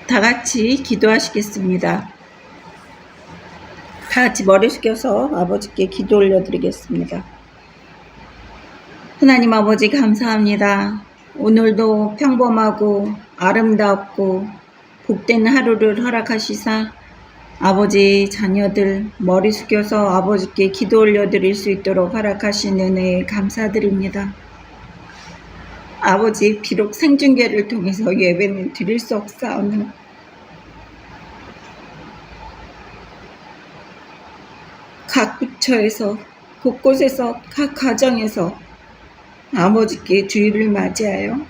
다 같이 기도하시겠습니다. 다 같이 머리 숙여서 아버지께 기도 올려드리겠습니다. 하나님 아버지 감사합니다. 오늘도 평범하고 아름답고 복된 하루를 허락하시사 아버지 자녀들 머리 숙여서 아버지께 기도 올려드릴 수 있도록 허락하신 은혜에 감사드립니다. 아버지 비록 생중계를 통해서 예배는 드릴 수 없사오나 각 부처에서 곳곳에서 각 가정에서 아버지께 주일을 맞이하여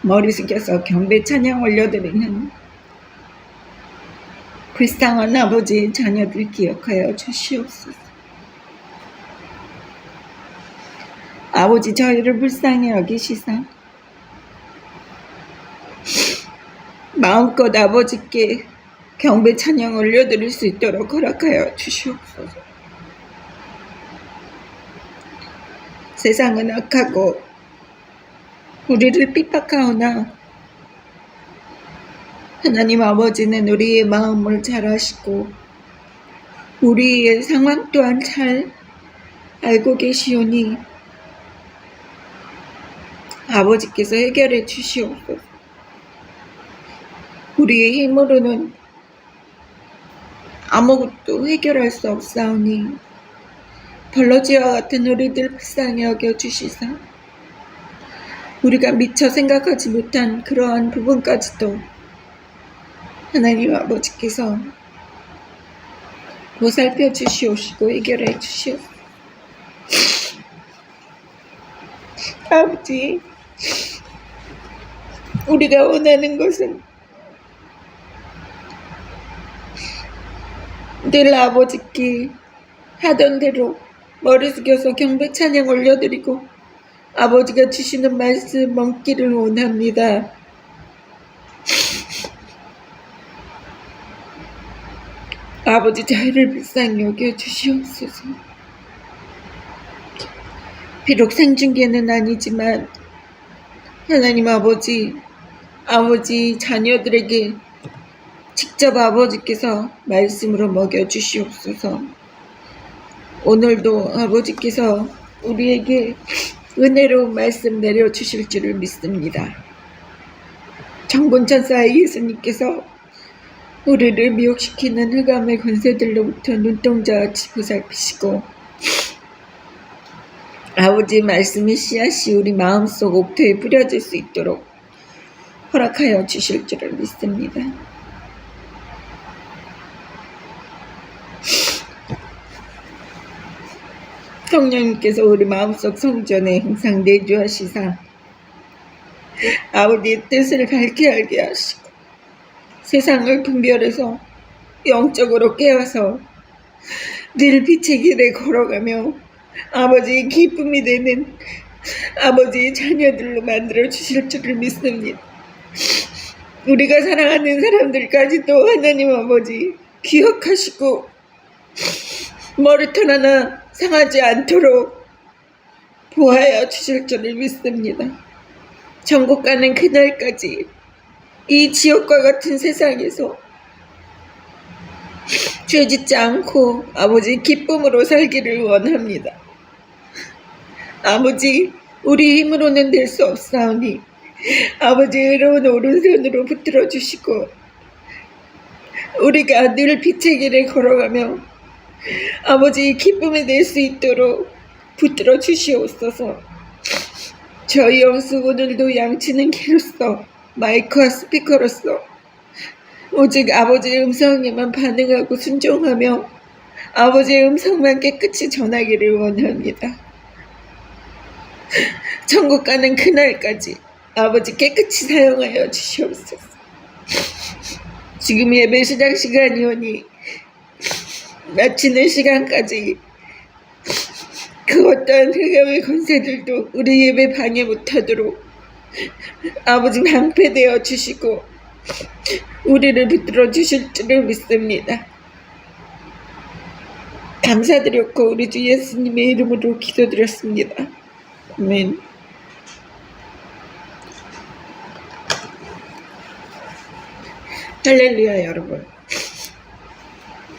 머리 숙여서 경배 찬양 올려드리는 불쌍한 아버지의 자녀들 기억하여 주시옵소서. 아버지 저희를 불쌍히 여기시사 마음껏 아버지께 경배 찬양 올려드릴 수 있도록 허락하여 주시옵소서. 세상은 악하고 우리를 핍박하오나 하나님 아버지는 우리의 마음을 잘 아시고 우리의 상황 또한 잘 알고 계시오니 아버지께서 해결해 주시옵소서. 우리의 힘으로는 아무것도 해결할 수 없사오니 벌러지와 같은 우리들 불쌍히 여겨주시사 우리가 미처 생각하지 못한 그러한 부분까지도 하나님 아버지께서 보살펴 주시옵시고 해결해 주시옵소서. 아버지, 우리가 원하는 것은 늘 아버지께 하던 대로 머리 숙여서 경배 찬양 올려드리고 아버지가 주시는 말씀 먹기를 원합니다. 아버지 저희를 불쌍히 여겨 주시옵소서. 비록 생중계는 아니지만 하나님 아버지 자녀들에게 직접 아버지께서 말씀으로 먹여주시옵소서. 오늘도 아버지께서 우리에게 은혜로운 말씀 내려주실 줄을 믿습니다. 정본천사의 예수님께서 우리를 미혹시키는 흑암의 권세들로부터 눈동자같이 보살피시고 아버지 말씀의 씨앗이 우리 마음속 옥토에 뿌려질 수 있도록 허락하여 주실 줄을 믿습니다. 성령님께서 우리 마음속 성전에 항상 내주하시사 아버지의 뜻을 밝게 알게 하시고 세상을 분별해서 영적으로 깨워서 늘 빛의 길에 걸어가며 아버지의 기쁨이 되는 아버지의 자녀들로 만들어 주실 줄을 믿습니다. 우리가 사랑하는 사람들까지도 하나님 아버지 기억하시고 머리털 하나 상하지 않도록 보호하여 주실 줄을 믿습니다. 천국 가는 그날까지 이 지옥과 같은 세상에서 죄짓지 않고 아버지 기쁨으로 살기를 원합니다. 아버지 우리 힘으로는 될 수 없사오니 아버지 의로운 오른손으로 붙들어 주시고 우리가 늘 빛의 길에 걸어가며 아버지 기쁨이 될 수 있도록 붙들어 주시옵소서. 저희 영수 오늘도 양치는 개로서 마이크와 스피커로서 오직 아버지의 음성에만 반응하고 순종하며 아버지의 음성만 깨끗이 전하기를 원합니다. 천국 가는 그날까지 아버지 깨끗이 사용하여 주시옵소서. 지금 예배 시작 시간이오니 마치는 시간까지 그 어떠한 흑암의 권세들도 우리 예배 방해 못하도록 아버지 방패되어 주시고 우리를 붙들어 주실 줄을 믿습니다. 감사드렸고 우리 주 예수님의 이름으로 기도드렸습니다. 아멘. 할렐루야 여러분.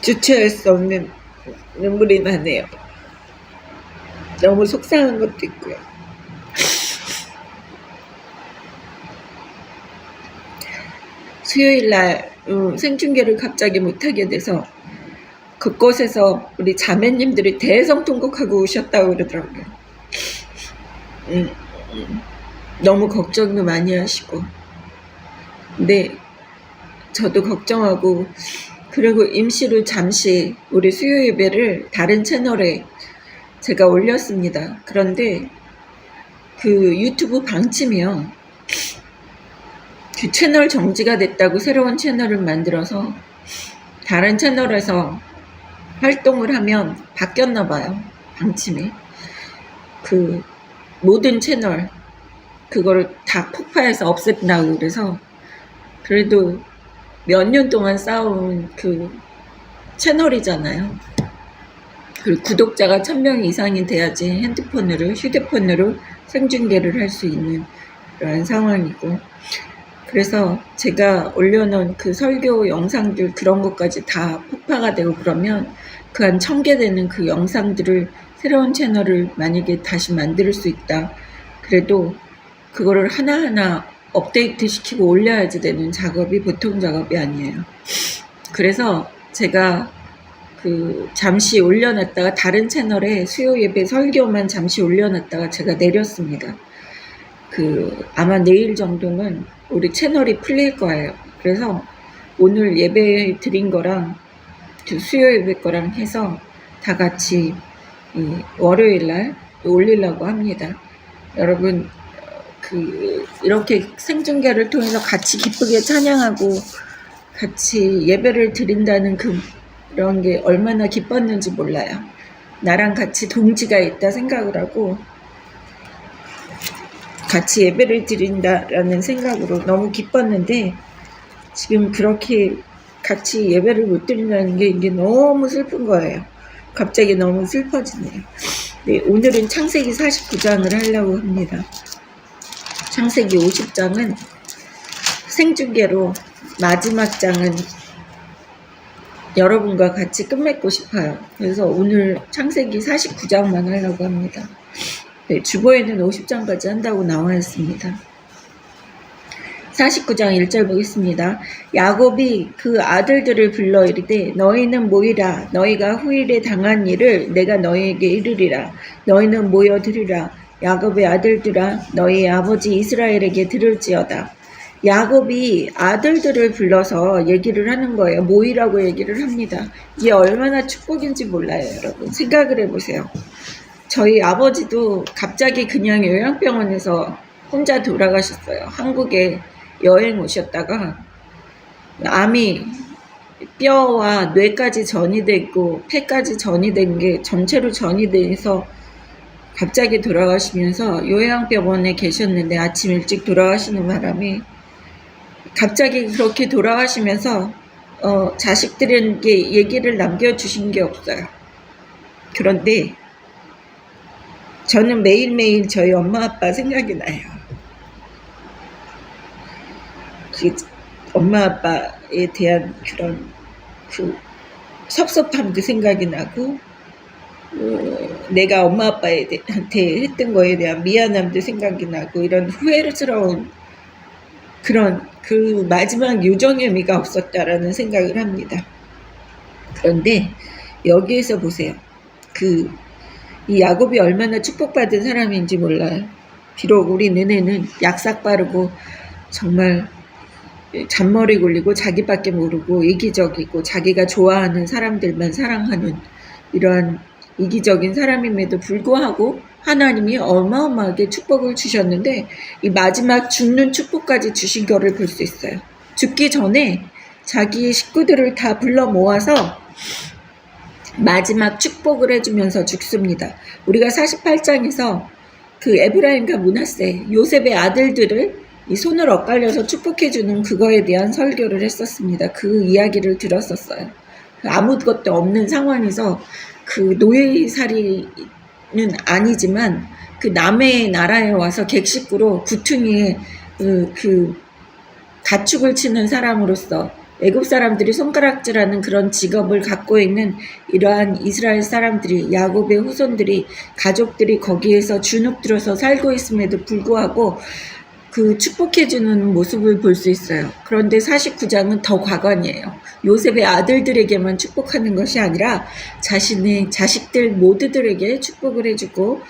주체할 수 없는 눈물이 나네요. 너무 속상한 것도 있고요. 수요일날 생중계를 갑자기 못하게 돼서 그곳에서 우리 자매님들이 대성통곡하고 오셨다고 그러더라고요. 너무 걱정도 많이 하시고, 근데 저도 걱정하고, 그리고 임시로 잠시 우리 수요 예배를 다른 채널에 제가 올렸습니다. 그런데 그 유튜브 방침이요, 그 채널 정지가 됐다고 새로운 채널을 만들어서 다른 채널에서 활동을 하면 바뀌었나 봐요. 방침이. 그 모든 채널 그거를 다 폭파해서 없앤다고 그래서, 그래도 몇 년 동안 쌓아온 그 채널이잖아요. 그리고 구독자가 1000명 이상이 돼야지 휴대폰으로 생중계를 할 수 있는 그런 상황이고, 그래서 제가 올려놓은 그 설교 영상들 그런 것까지 다 폭파가 되고 그러면 그 한 1000개 되는 그 영상들을 새로운 채널을 만약에 다시 만들 수 있다. 그래도 그거를 하나하나 업데이트 시키고 올려야지 되는 작업이 보통 작업이 아니에요. 그래서 제가 그 잠시 올려놨다가 다른 채널에 수요 예배 설교만 잠시 올려놨다가 제가 내렸습니다. 그 아마 내일 정도는 우리 채널이 풀릴 거예요. 그래서 오늘 예배 드린 거랑 그 수요 예배 거랑 해서 다 같이 월요일날 올리려고 합니다. 여러분, 이렇게 생중계를 통해서 같이 기쁘게 찬양하고 같이 예배를 드린다는 그런 게 얼마나 기뻤는지 몰라요. 나랑 같이 동지가 있다 생각을 하고 같이 예배를 드린다라는 생각으로 너무 기뻤는데, 지금 그렇게 같이 예배를 못 드린다는 게 이게 너무 슬픈 거예요. 갑자기 너무 슬퍼지네요. 네, 오늘은 창세기 49장을 하려고 합니다. 창세기 50장은 생중계로, 마지막 장은 여러분과 같이 끝맺고 싶어요. 그래서 오늘 창세기 49장만 하려고 합니다. 네, 주보에는 50장까지 한다고 나와 있습니다. 49장 1절 보겠습니다. 야곱이 그 아들들을 불러 이르되 너희는 모이라. 너희가 후일에 당한 일을 내가 너희에게 이르리라. 너희는 모여 들으라. 야곱의 아들들아, 너희 아버지 이스라엘에게 들을지어다. 야곱이 아들들을 불러서 얘기를 하는 거예요. 모이라고 얘기를 합니다. 이게 얼마나 축복인지 몰라요, 여러분. 생각을 해보세요. 저희 아버지도 갑자기 그냥 요양병원에서 혼자 돌아가셨어요. 한국에 여행 오셨다가 암이 뼈와 뇌까지 전이 되고 폐까지 전이 된 게 전체로 전이 돼서 갑자기 돌아가시면서 요양병원에 계셨는데, 아침 일찍 돌아가시는 바람에 갑자기 그렇게 돌아가시면서 자식들에게 얘기를 남겨주신 게 없어요. 그런데 저는 매일매일 저희 엄마 아빠 생각이 나요. 그 엄마 아빠에 대한 그런 그 섭섭함도 생각이 나고, 내가 엄마 아빠한테 했던 거에 대한 미안함도 생각이 나고, 이런 후회스러운 그런 그 마지막 유정의 미가 없었다라는 생각을 합니다. 그런데 여기에서 보세요. 이 야곱이 얼마나 축복받은 사람인지 몰라요. 비록 우리 눈에는 약삭 빠르고 정말 잔머리 굴리고 자기밖에 모르고 이기적이고 자기가 좋아하는 사람들만 사랑하는 이러한 이기적인 사람임에도 불구하고 하나님이 어마어마하게 축복을 주셨는데, 이 마지막 죽는 축복까지 주신 거를 볼 수 있어요. 죽기 전에 자기 식구들을 다 불러 모아서 마지막 축복을 해주면서 죽습니다. 우리가 48장에서 그 에브라임과 므낫세, 요셉의 아들들을 이 손을 엇갈려서 축복해주는 그거에 대한 설교를 했었습니다. 그 이야기를 들었었어요. 아무것도 없는 상황에서 그 노예살이는 아니지만 그 남의 나라에 와서 객식구로 구퉁이에 그 가축을 치는 사람으로서 애굽 사람들이 손가락질하는 그런 직업을 갖고 있는 이러한 이스라엘 사람들이, 야곱의 후손들이, 가족들이 거기에서 주눅들어서 살고 있음에도 불구하고 그 축복해주는 모습을 볼 수 있어요. 그런데 49장은 더 과관이에요. 요셉의 아들들에게만 축복하는 것이 아니라 자신의 자식들 모두들에게 축복을 해주고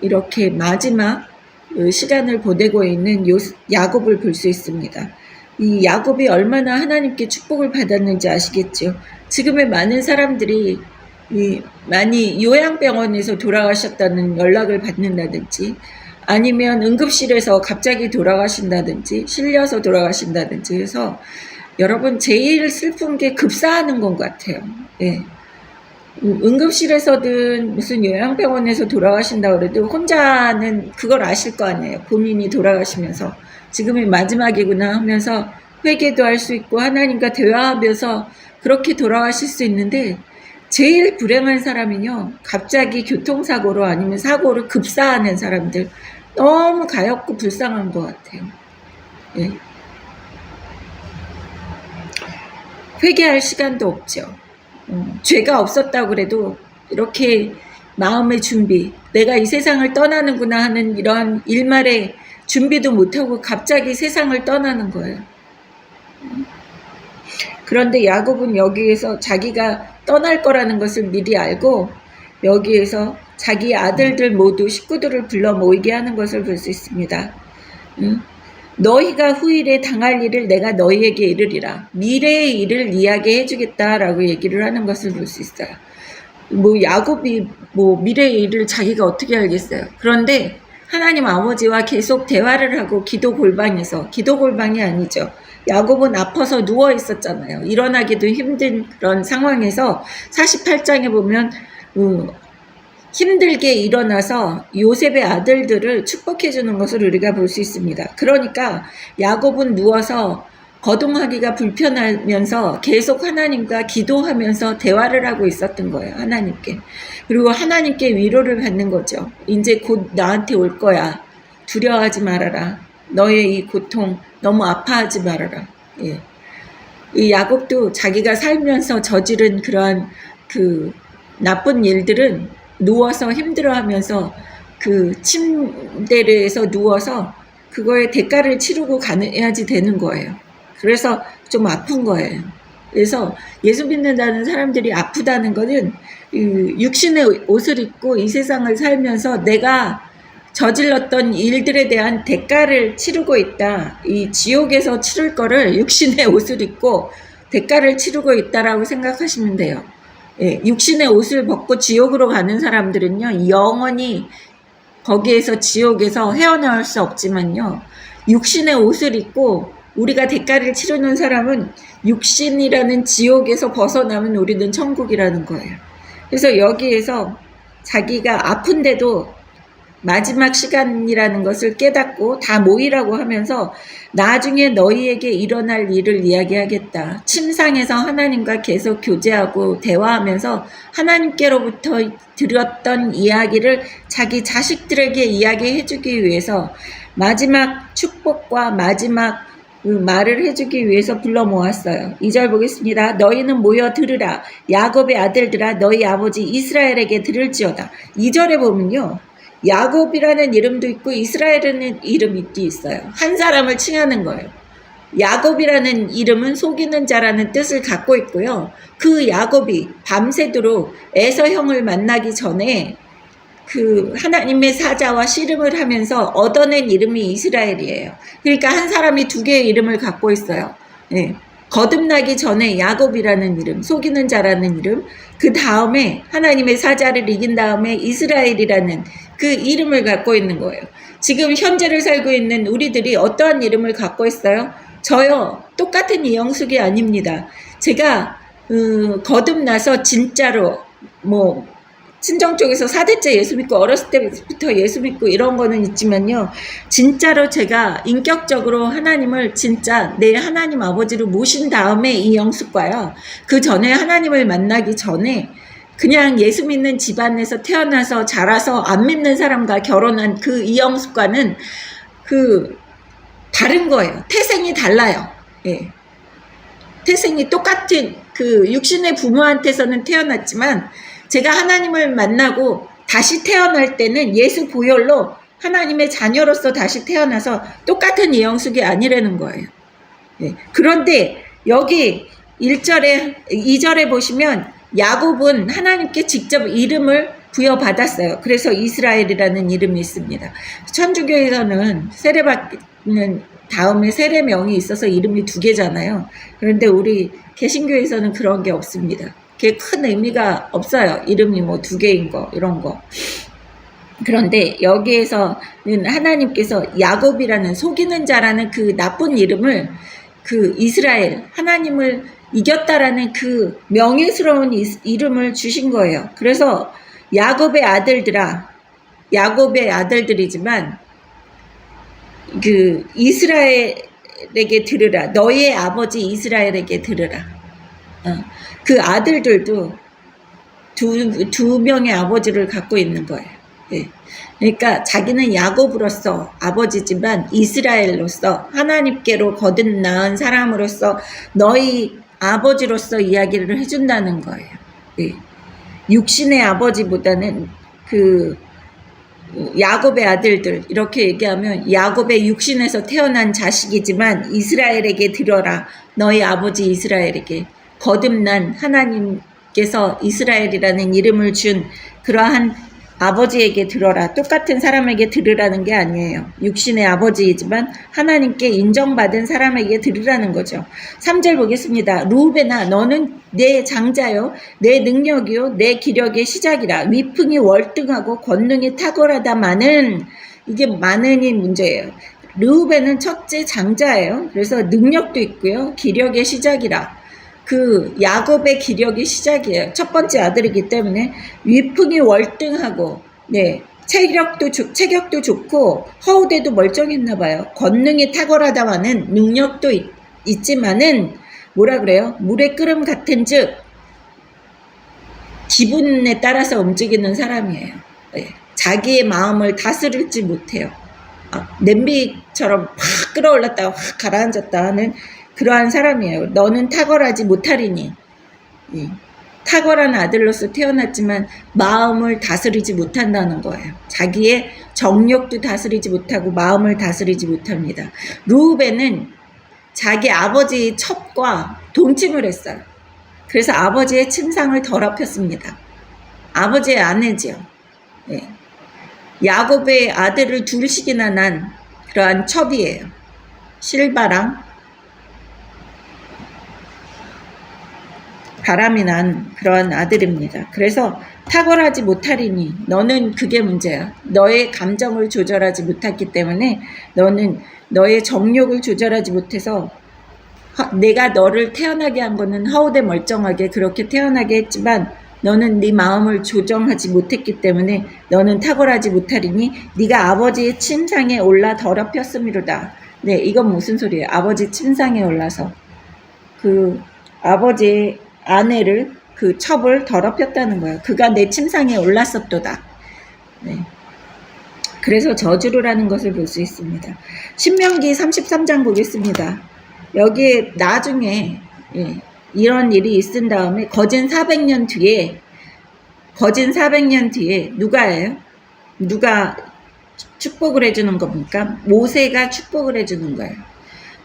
이렇게 마지막 시간을 보내고 있는 야곱을 볼 수 있습니다. 이 야곱이 얼마나 하나님께 축복을 받았는지 아시겠죠? 지금의 많은 사람들이 많이 요양병원에서 돌아가셨다는 연락을 받는다든지 아니면 응급실에서 갑자기 돌아가신다든지 실려서 돌아가신다든지 해서 여러분 제일 슬픈 게 급사하는 것 같아요. 예. 응급실에서든 무슨 요양병원에서 돌아가신다 그래도 혼자는 그걸 아실 거 아니에요. 본인이 돌아가시면서 지금이 마지막이구나 하면서 회개도 할 수 있고 하나님과 대화하면서 그렇게 돌아가실 수 있는데 제일 불행한 사람은요, 갑자기 교통사고로 아니면 사고로 급사하는 사람들, 너무 가엾고 불쌍한 것 같아요. 예. 회개할 시간도 없죠. 죄가 없었다고 그래도 이렇게 마음의 준비, 내가 이 세상을 떠나는구나 하는 이런 일말의 준비도 못하고 갑자기 세상을 떠나는 거예요. 그런데 야곱은 여기에서 자기가 떠날 거라는 것을 미리 알고 여기에서 자기 아들들 모두 식구들을 불러 모이게 하는 것을 볼 수 있습니다. 너희가 후일에 당할 일을 내가 너희에게 이르리라. 미래의 일을 이야기해 주겠다라고 얘기를 하는 것을 볼 수 있어요. 야곱이 미래의 일을 자기가 어떻게 알겠어요. 그런데 하나님 아버지와 계속 대화를 하고 기도 골방이 아니죠. 야곱은 아파서 누워 있었잖아요. 일어나기도 힘든 그런 상황에서 48장에 보면 힘들게 일어나서 요셉의 아들들을 축복해 주는 것을 우리가 볼 수 있습니다. 그러니까 야곱은 누워서 거동하기가 불편하면서 계속 하나님과 기도하면서 대화를 하고 있었던 거예요. 하나님께. 그리고 하나님께 위로를 받는 거죠. 이제 곧 나한테 올 거야. 두려워하지 말아라. 너의 이 고통 너무 아파하지 말아라. 예. 이 야곱도 자기가 살면서 저지른 그러한 그 나쁜 일들은 누워서 힘들어하면서 그 침대에서 누워서 그거에 대가를 치르고 가야지 되는 거예요. 그래서 좀 아픈 거예요. 그래서 예수 믿는다는 사람들이 아프다는 것은 육신의 옷을 입고 이 세상을 살면서 내가 저질렀던 일들에 대한 대가를 치르고 있다. 이 지옥에서 치를 거를 육신의 옷을 입고 대가를 치르고 있다라고 생각하시면 돼요. 예, 육신의 옷을 벗고 지옥으로 가는 사람들은요, 영원히 거기에서 지옥에서 헤어나올 수 없지만요, 육신의 옷을 입고 우리가 대가를 치르는 사람은 육신이라는 지옥에서 벗어나면 우리는 천국이라는 거예요. 그래서 여기에서 자기가 아픈데도 마지막 시간이라는 것을 깨닫고 다 모이라고 하면서 나중에 너희에게 일어날 일을 이야기하겠다. 침상에서 하나님과 계속 교제하고 대화하면서 하나님께로부터 들었던 이야기를 자기 자식들에게 이야기해 주기 위해서 마지막 축복과 마지막 말을 해주기 위해서 불러 모았어요. 2절 보겠습니다. 너희는 모여 들으라. 야곱의 아들들아 너희 아버지 이스라엘에게 들을지어다. 2절에 보면요, 야곱이라는 이름도 있고 이스라엘이라는 이름이 있어요. 한 사람을 칭하는 거예요. 야곱이라는 이름은 속이는 자라는 뜻을 갖고 있고요. 그 야곱이 밤새도록 에서 형을 만나기 전에 그 하나님의 사자와 씨름을 하면서 얻어낸 이름이 이스라엘이에요. 그러니까 한 사람이 두 개의 이름을 갖고 있어요. 네. 거듭나기 전에 야곱이라는 이름, 속이는 자라는 이름, 그 다음에 하나님의 사자를 이긴 다음에 이스라엘이라는 그 이름을 갖고 있는 거예요. 지금 현재를 살고 있는 우리들이 어떠한 이름을 갖고 있어요? 저요, 똑같은 이영숙이 아닙니다. 제가 거듭나서 진짜로 친정 쪽에서 4대째 예수 믿고 어렸을 때부터 예수 믿고 이런 거는 있지만요, 진짜로 제가 인격적으로 하나님을 진짜 내 하나님 아버지로 모신 다음에 이영숙과요, 그 전에 하나님을 만나기 전에 그냥 예수 믿는 집안에서 태어나서 자라서 안 믿는 사람과 결혼한 그 이영숙과는 다른 거예요. 태생이 달라요. 예. 태생이 똑같은 그 육신의 부모한테서는 태어났지만 제가 하나님을 만나고 다시 태어날 때는 예수 보혈로 하나님의 자녀로서 다시 태어나서 똑같은 이영숙이 아니라는 거예요. 예. 그런데 여기 1절에 2절에 보시면 야곱은 하나님께 직접 이름을 부여받았어요. 그래서 이스라엘이라는 이름이 있습니다. 천주교에서는 세례받는 다음에 세례명이 있어서 이름이 2개잖아요. 그런데 우리 개신교에서는 그런 게 없습니다. 그게 큰 의미가 없어요. 이름이 뭐 2개인 거 이런 거. 그런데 여기에서는 하나님께서 야곱이라는 속이는 자라는 그 나쁜 이름을 그 이스라엘, 하나님을 이겼다라는 그 명예스러운 이름을 주신 거예요. 그래서 야곱의 아들들아, 야곱의 아들들이지만 그 이스라엘에게 들으라. 너희의 아버지 이스라엘에게 들으라. 그 아들들도 두 명의 아버지를 갖고 있는 거예요. 예. 그러니까 자기는 야곱으로서 아버지지만 이스라엘로서 하나님께로 거듭난 사람으로서 너희 아버지로서 이야기를 해준다는 거예요. 예. 육신의 아버지보다는 그 야곱의 아들들 이렇게 얘기하면 야곱의 육신에서 태어난 자식이지만 이스라엘에게 들어라. 너희 아버지 이스라엘에게 거듭난 하나님께서 이스라엘이라는 이름을 준 그러한 아버지에게 들어라. 똑같은 사람에게 들으라는 게 아니에요. 육신의 아버지이지만 하나님께 인정받은 사람에게 들으라는 거죠. 3절 보겠습니다. 루벤아 너는 내 장자요 내 능력이요 내 기력의 시작이라. 위풍이 월등하고 권능이 탁월하다마는 이게 많은이 문제예요. 루벤은 첫째 장자예요. 그래서 능력도 있고요. 기력의 시작이라. 그 야곱의 기력이 시작이에요. 첫 번째 아들이기 때문에 위풍이 월등하고 네 체격도 좋고 허우대도 멀쩡했나 봐요. 권능이 탁월하다마는 능력도 있지만은 뭐라 그래요? 물의 끓음 같은즉 기분에 따라서 움직이는 사람이에요. 네. 자기의 마음을 다스리지 못해요. 냄비처럼 확 끌어올랐다가 확 가라앉았다 하는 그러한 사람이에요. 너는 탁월하지 못하리니. 예. 탁월한 아들로서 태어났지만 마음을 다스리지 못한다는 거예요. 자기의 정욕도 다스리지 못하고 마음을 다스리지 못합니다. 루벤은 자기 아버지의 첩과 동침을 했어요. 그래서 아버지의 침상을 더럽혔습니다. 아버지의 아내지요. 예. 야곱의 아들을 둘씩이나 난 그러한 첩이에요. 실바랑 바람이 난 그런 아들입니다. 그래서 탁월하지 못하리니 너는 그게 문제야. 너의 감정을 조절하지 못했기 때문에 너는 너의 정욕을 조절하지 못해서 내가 너를 태어나게 한 거는 허우대 멀쩡하게 그렇게 태어나게 했지만 너는 네 마음을 조정하지 못했기 때문에 너는 탁월하지 못하리니 네가 아버지의 침상에 올라 더럽혔음이로다. 네, 이건 무슨 소리예요? 아버지 침상에 올라서 그 아버지의 아내를 그 첩을 더럽혔다는 거예요. 그가 내 침상에 올랐었도다. 네. 그래서 저주를 하는 것을 볼 수 있습니다. 신명기 33장 보겠습니다. 여기에 나중에 이런 일이 있은 다음에 거진 400년 뒤에 누가예요? 누가 축복을 해주는 겁니까? 모세가 축복을 해주는 거예요.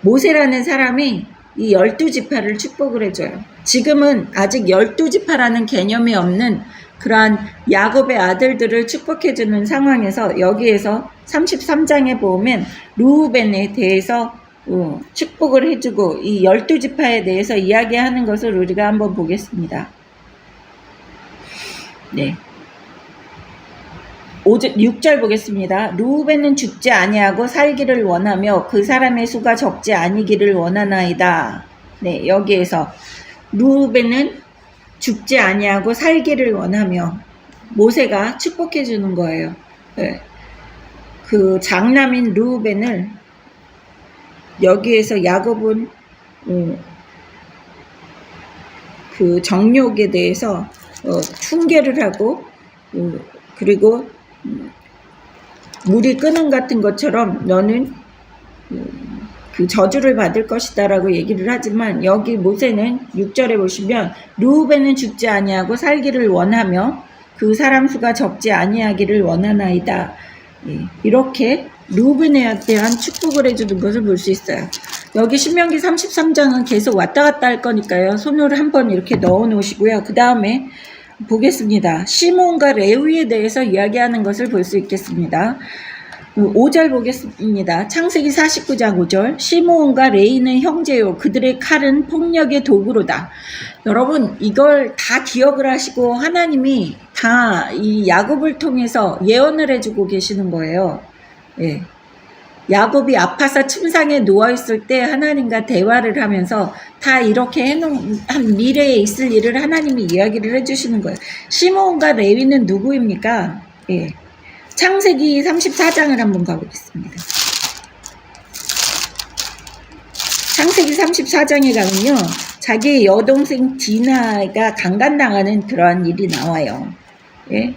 모세라는 사람이 이 12지파를 축복을 해줘요. 지금은 아직 12지파라는 개념이 없는 그러한 야곱의 아들들을 축복해주는 상황에서 여기에서 33장에 보면 루벤에 대해서 축복을 해주고 이 12지파에 대해서 이야기하는 것을 우리가 한번 보겠습니다. 네. 6절 보겠습니다. 루벤은 죽지 아니하고 살기를 원하며 그 사람의 수가 적지 아니기를 원하나이다. 네, 여기에서 루벤은 죽지 아니하고 살기를 원하며 모세가 축복해 주는 거예요. 네. 그 장남인 루벤을 여기에서 야곱은 그 정욕에 대해서 훈계를 하고 그리고 물이 끄는 같은 것처럼 너는 그 저주를 받을 것이다라고 얘기를 하지만 여기 모세는 6절에 보시면 르우벤은 죽지 아니하고 살기를 원하며 그 사람 수가 적지 아니하기를 원하나이다. 예, 이렇게 르우벤에 대한 축복을 해주는 것을 볼 수 있어요. 여기 신명기 33장은 계속 왔다 갔다 할 거니까요. 손으로 한번 이렇게 넣어 놓으시고요. 그 다음에 보겠습니다. 시몬과 레위에 대해서 이야기하는 것을 볼 수 있겠습니다. 5절 보겠습니다. 창세기 49장 5절. 시므온과 레위는 형제요 그들의 칼은 폭력의 도구로다. 여러분 이걸 다 기억을 하시고 하나님이 다 이 야곱을 통해서 예언을 해주고 계시는 거예요. 예. 야곱이 아파서 침상에 누워있을 때 하나님과 대화를 하면서 다 이렇게 해놓은 미래에 있을 일을 하나님이 이야기를 해주시는 거예요. 시므온과 레위는 누구입니까? 예. 창세기 34장을 한번 가보겠습니다. 창세기 34장에 가면요. 자기의 여동생 디나가 강간당하는 그러한 일이 나와요. 예?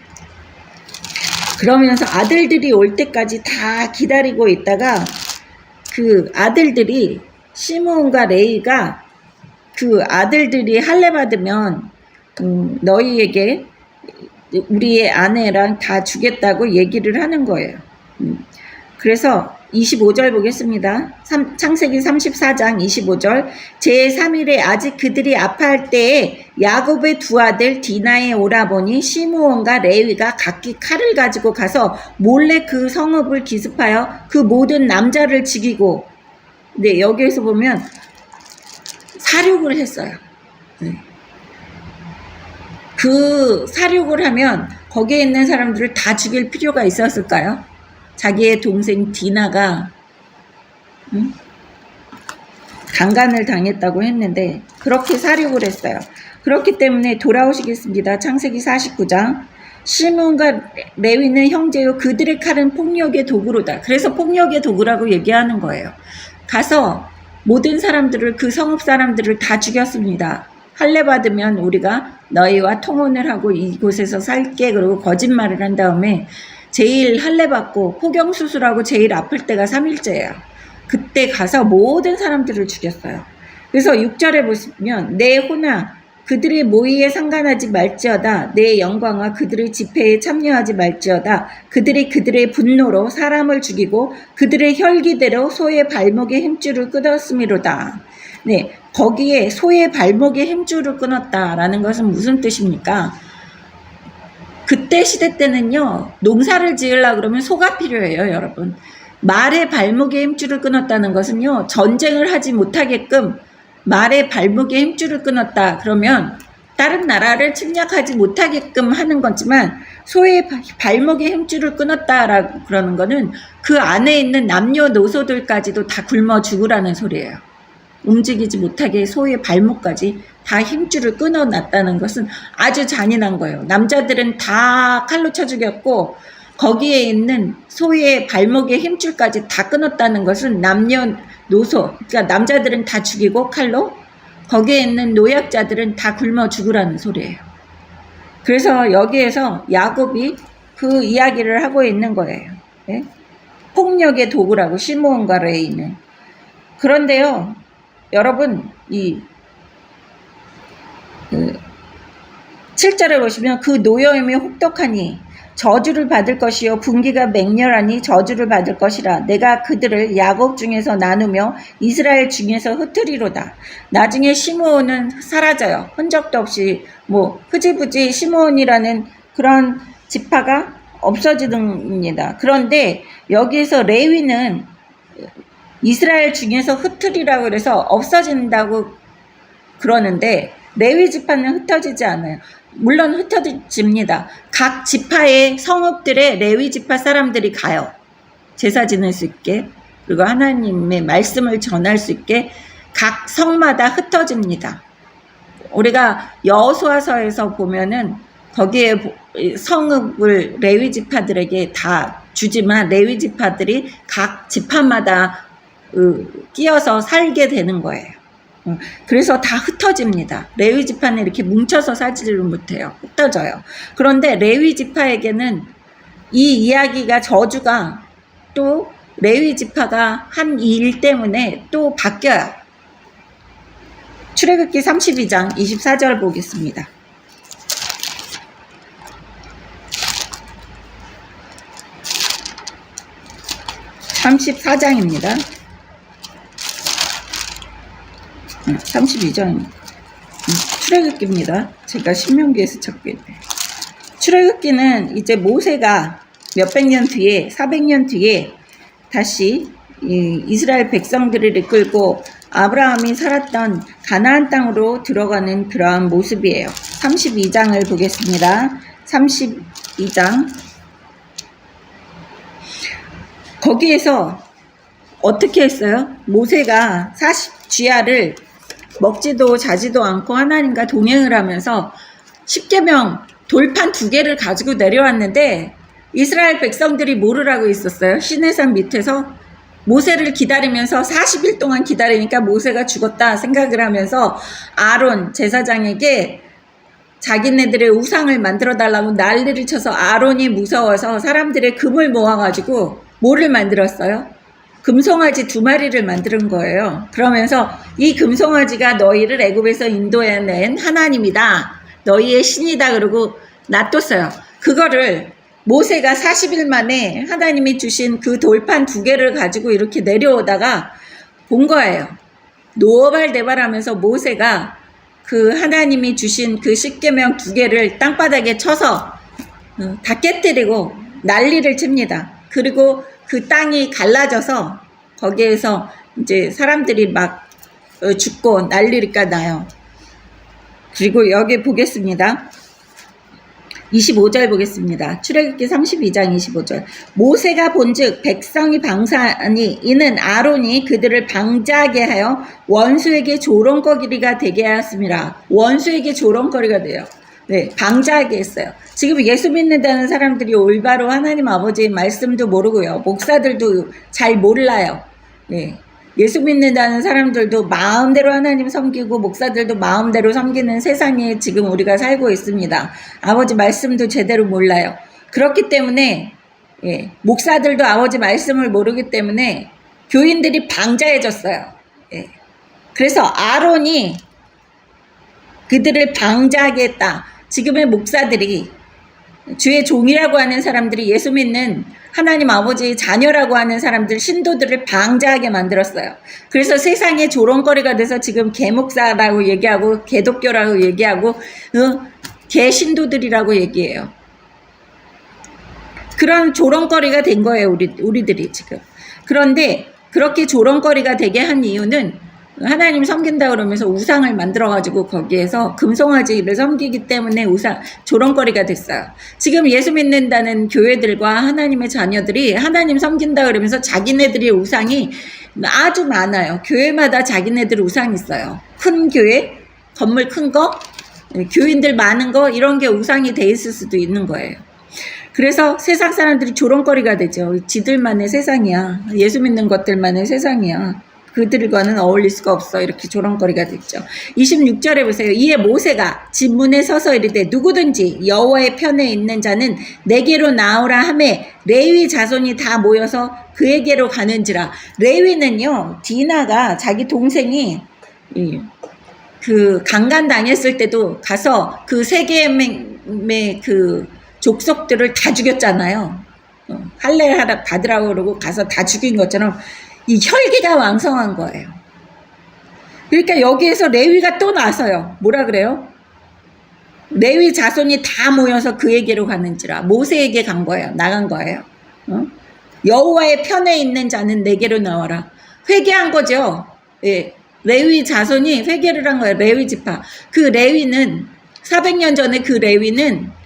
그러면서 아들들이 올 때까지 다 기다리고 있다가 그 아들들이 시므온과 레위가 그 아들들이 할례 받으면 너희에게 우리의 아내랑 다 주겠다고 얘기를 하는 거예요. 그래서 25절 보겠습니다. 창세기 34장 25절. 제3일에 아직 그들이 아파할 때에 야곱의 두 아들 디나의 오라버니 시므온과 레위가 각기 칼을 가지고 가서 몰래 그 성읍을 기습하여 그 모든 남자를 죽이고, 네, 여기에서 보면 살육을 했어요. 네. 그 살육을 하면 거기에 있는 사람들을 다 죽일 필요가 있었을까요? 자기의 동생 디나가 강간을 당했다고 했는데 그렇게 살육을 했어요. 그렇기 때문에 돌아오시겠습니다. 창세기 49장. 시므온과 레위는 형제요 그들의 칼은 폭력의 도구로다. 그래서 폭력의 도구라고 얘기하는 거예요. 가서 모든 사람들을 그 성읍 사람들을 다 죽였습니다. 할례 받으면 우리가 너희와 통혼을 하고 이곳에서 살게. 그리고 거짓말을 한 다음에 제일 할례 받고 포경 수술하고 제일 아플 때가 3일째예요. 그때 가서 모든 사람들을 죽였어요. 그래서 6절에 보시면 내 혼아 그들의 모의에 상관하지 말지어다. 내 영광아 그들의 집회에 참여하지 말지어다. 그들의 분노로 사람을 죽이고 그들의 혈기대로 소의 발목에 힘줄을 끊었음이로다. 네, 거기에 소의 발목에 힘줄을 끊었다라는 것은 무슨 뜻입니까? 그때 시대 때는요, 농사를 지으려고 그러면 소가 필요해요, 여러분. 말의 발목에 힘줄을 끊었다는 것은요, 전쟁을 하지 못하게끔 말의 발목에 힘줄을 끊었다. 그러면 다른 나라를 침략하지 못하게끔 하는 거지만 소의 발목에 힘줄을 끊었다라고 그러는 거는 그 안에 있는 남녀노소들까지도 다 굶어 죽으라는 소리예요. 움직이지 못하게 소의 발목까지 다 힘줄을 끊어놨다는 것은 아주 잔인한 거예요. 남자들은 다 칼로 쳐 죽였고 거기에 있는 소의 발목에 힘줄까지 다 끊었다는 것은 남녀노소, 그러니까 남자들은 다 죽이고 칼로, 거기에 있는 노약자들은 다 굶어 죽으라는 소리예요. 그래서 여기에서 야곱이 그 이야기를 하고 있는 거예요. 네? 폭력의 도구라고 시므온과 레위는. 그런데요, 여러분, 이 7절에 보시면 그 노여움이 혹독하니 저주를 받을 것이요 분기가 맹렬하니 저주를 받을 것이라. 내가 그들을 야곱 중에서 나누며 이스라엘 중에서 흩으리로다. 나중에 시므온은 사라져요. 흔적도 없이 흐지부지 시므온이라는 그런 지파가 없어지는입니다. 그런데 여기에서 레위는 이스라엘 중에서 흩으리라고 그래서 없어진다고 그러는데 레위 지파는 흩어지지 않아요. 물론 흩어집니다. 각 지파의 성읍들의 레위 지파 사람들이 가요. 제사 지낼 수 있게, 그리고 하나님의 말씀을 전할 수 있게 각 성마다 흩어집니다. 우리가 여호수아서에서 보면은 거기에 성읍을 레위 지파들에게 다 주지만 레위 지파들이 각 지파마다 끼어서 살게 되는 거예요. 그래서 다 흩어집니다. 레위 지파는 이렇게 뭉쳐서 살지를 못해요. 흩어져요. 그런데 레위 지파에게는 이 이야기가 저주가 또 레위 지파가 한 이 일 때문에 또 바뀌어요. 출애굽기 32장 24절 보겠습니다. (34장입니다) 32장입니다. 출애굽기입니다. 제가 신명기에서 찾고 있네. 출애굽기는 이제 모세가 몇백 년 뒤에 400년 뒤에 다시 이스라엘 백성들을 이끌고 아브라함이 살았던 가나안 땅으로 들어가는 그러한 모습이에요. 32장을 보겠습니다. 32장. 거기에서 어떻게 했어요? 모세가 40쥐야를 먹지도 자지도 않고 하나님과 동행을 하면서 십계명 돌판 2개를 가지고 내려왔는데 이스라엘 백성들이 뭐를 하고 있었어요? 시내산 밑에서 모세를 기다리면서 40일 동안 기다리니까 모세가 죽었다 생각을 하면서 아론 제사장에게 자기네들의 우상을 만들어 달라고 난리를 쳐서 아론이 무서워서 사람들의 금을 모아가지고 뭐를 만들었어요? 금송아지 2마리를 만드는 거예요. 그러면서 이 금송아지가 너희를 애굽에서 인도해낸 하나님이다. 너희의 신이다. 그러고 놔뒀어요. 그거를 모세가 40일 만에 하나님이 주신 그 돌판 2개를 가지고 이렇게 내려오다가 본 거예요. 노발대발하면서 모세가 그 하나님이 주신 그 십계명 2개를 땅바닥에 쳐서 다 깨뜨리고 난리를 칩니다. 그리고 그 땅이 갈라져서 거기에서 이제 사람들이 막 죽고 난리가 나요. 그리고 여기 보겠습니다. 25절 보겠습니다. 출애굽기 32장 25절. 모세가 본즉 백성이 방사하니 이는 아론이 그들을 방자하게 하여 원수에게 조롱거리가 되게 하였습니다. 원수에게 조롱거리가 돼요. 네, 방자하게 했어요. 지금 예수 믿는다는 사람들이 올바로 하나님 아버지의 말씀도 모르고요. 목사들도 잘 몰라요. 네. 예수 믿는다는 사람들도 마음대로 하나님 섬기고 목사들도 마음대로 섬기는 세상에 지금 우리가 살고 있습니다. 아버지 말씀도 제대로 몰라요. 그렇기 때문에 목사들도 아버지 말씀을 모르기 때문에 교인들이 방자해졌어요. 그래서 아론이 그들을 방자하게 했다. 지금의 목사들이 주의 종이라고 하는 사람들이 예수 믿는 하나님 아버지의 자녀라고 하는 사람들, 신도들을 방자하게 만들었어요. 그래서 세상에 조롱거리가 돼서 지금 개목사라고 얘기하고 개독교라고 얘기하고 개신도들이라고 얘기해요. 그런 조롱거리가 된 거예요. 우리들이 지금. 그런데 그렇게 조롱거리가 되게 한 이유는 하나님 섬긴다 그러면서 우상을 만들어가지고 거기에서 금송아지를 섬기기 때문에 조롱거리가 됐어요. 지금 예수 믿는다는 교회들과 하나님의 자녀들이 하나님 섬긴다 그러면서 자기네들의 우상이 아주 많아요. 교회마다 자기네들 우상이 있어요. 큰 교회, 건물 큰 거, 교인들 많은 거 이런 게 우상이 돼 있을 수도 있는 거예요. 그래서 세상 사람들이 조롱거리가 되죠. 지들만의 세상이야. 예수 믿는 것들만의 세상이야. 그들과는 어울릴 수가 없어. 이렇게 조롱거리가 됐죠. 26절에 보세요. 이에 모세가 집 문에 서서 이르되 누구든지 여호와의 편에 있는 자는 내게로 나오라 하매 레위 자손이 다 모여서 그에게로 가는지라. 레위는요, 디나가 자기 동생이 그 강간당했을 때도 가서 그 세겜의 그 족속들을 다 죽였잖아요. 할례 받으라고 그러고 가서 다 죽인 것처럼 이 혈기가 왕성한 거예요. 그러니까 여기에서 레위가 또 나서요. 뭐라 그래요? 레위 자손이 다 모여서 그에게로 가는지라. 모세에게 간 거예요. 나간 거예요. 여호와의 편에 있는 자는 내게로 나와라. 회개한 거죠. 예. 레위 자손이 회개를 한 거예요. 레위 지파. 그 레위는 400년 전에 그 레위는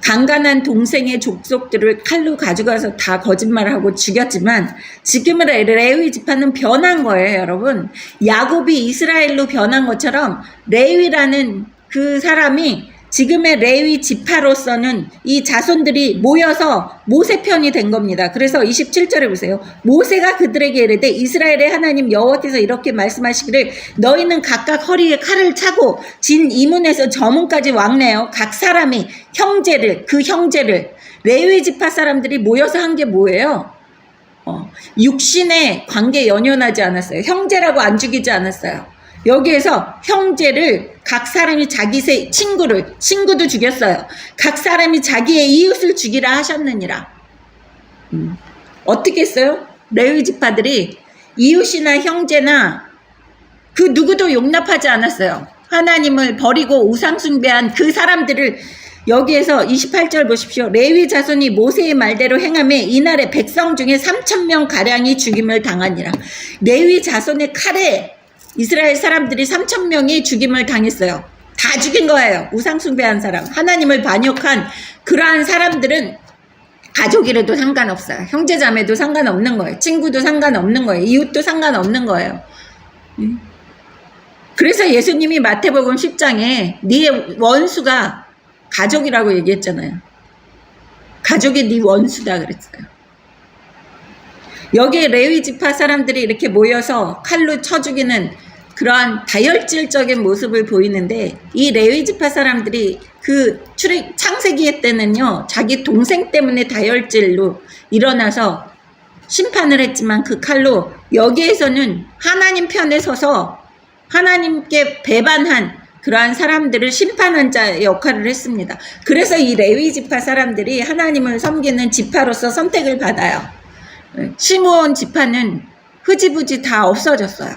강간한 동생의 족속들을 칼로 가져가서 다 거짓말하고 죽였지만 지금은 레위 지파는 변한 거예요, 여러분. 야곱이 이스라엘로 변한 것처럼 레위라는 그 사람이 지금의 레위 지파로서는 이 자손들이 모여서 모세 편이 된 겁니다. 그래서 27절에 보세요. 모세가 그들에게 이르되 이스라엘의 하나님 여호와께서 이렇게 말씀하시기를 너희는 각각 허리에 칼을 차고 진 이문에서 저문까지 왕래하여 각 사람이 그 형제를 레위 지파 사람들이 모여서 한 게 뭐예요? 육신의 관계 연연하지 않았어요. 형제라고 안 죽이지 않았어요. 여기에서 형제를 각 사람이 자기 친구도 죽였어요. 각 사람이 자기의 이웃을 죽이라 하셨느니라. 어떻게 했어요? 레위 지파들이 이웃이나 형제나 그 누구도 용납하지 않았어요. 하나님을 버리고 우상 숭배한 그 사람들을 여기에서 28절 보십시오. 레위 자손이 모세의 말대로 행하매 이날에 백성 중에 3,000명 가량이 죽임을 당하니라. 레위 자손의 칼에 이스라엘 사람들이 3,000명이 죽임을 당했어요. 다 죽인 거예요. 우상 숭배한 사람, 하나님을 반역한 그러한 사람들은 가족이라도 상관없어요. 형제자매도 상관없는 거예요. 친구도 상관없는 거예요. 이웃도 상관없는 거예요. 그래서 예수님이 마태복음 10장에 네 원수가 가족이라고 얘기했잖아요. 가족이 네 원수다 그랬어요. 여기에 레위 지파 사람들이 이렇게 모여서 칼로 쳐 죽이는 그러한 다혈질적인 모습을 보이는데, 이 레위 지파 사람들이 그 창세기 때는요, 자기 동생 때문에 다혈질로 일어나서 심판을 했지만 그 칼로, 여기에서는 하나님 편에 서서 하나님께 배반한 그러한 사람들을 심판한 자의 역할을 했습니다. 그래서 이 레위 지파 사람들이 하나님을 섬기는 지파로서 선택을 받아요. 시므온 지파는 흐지부지 다 없어졌어요.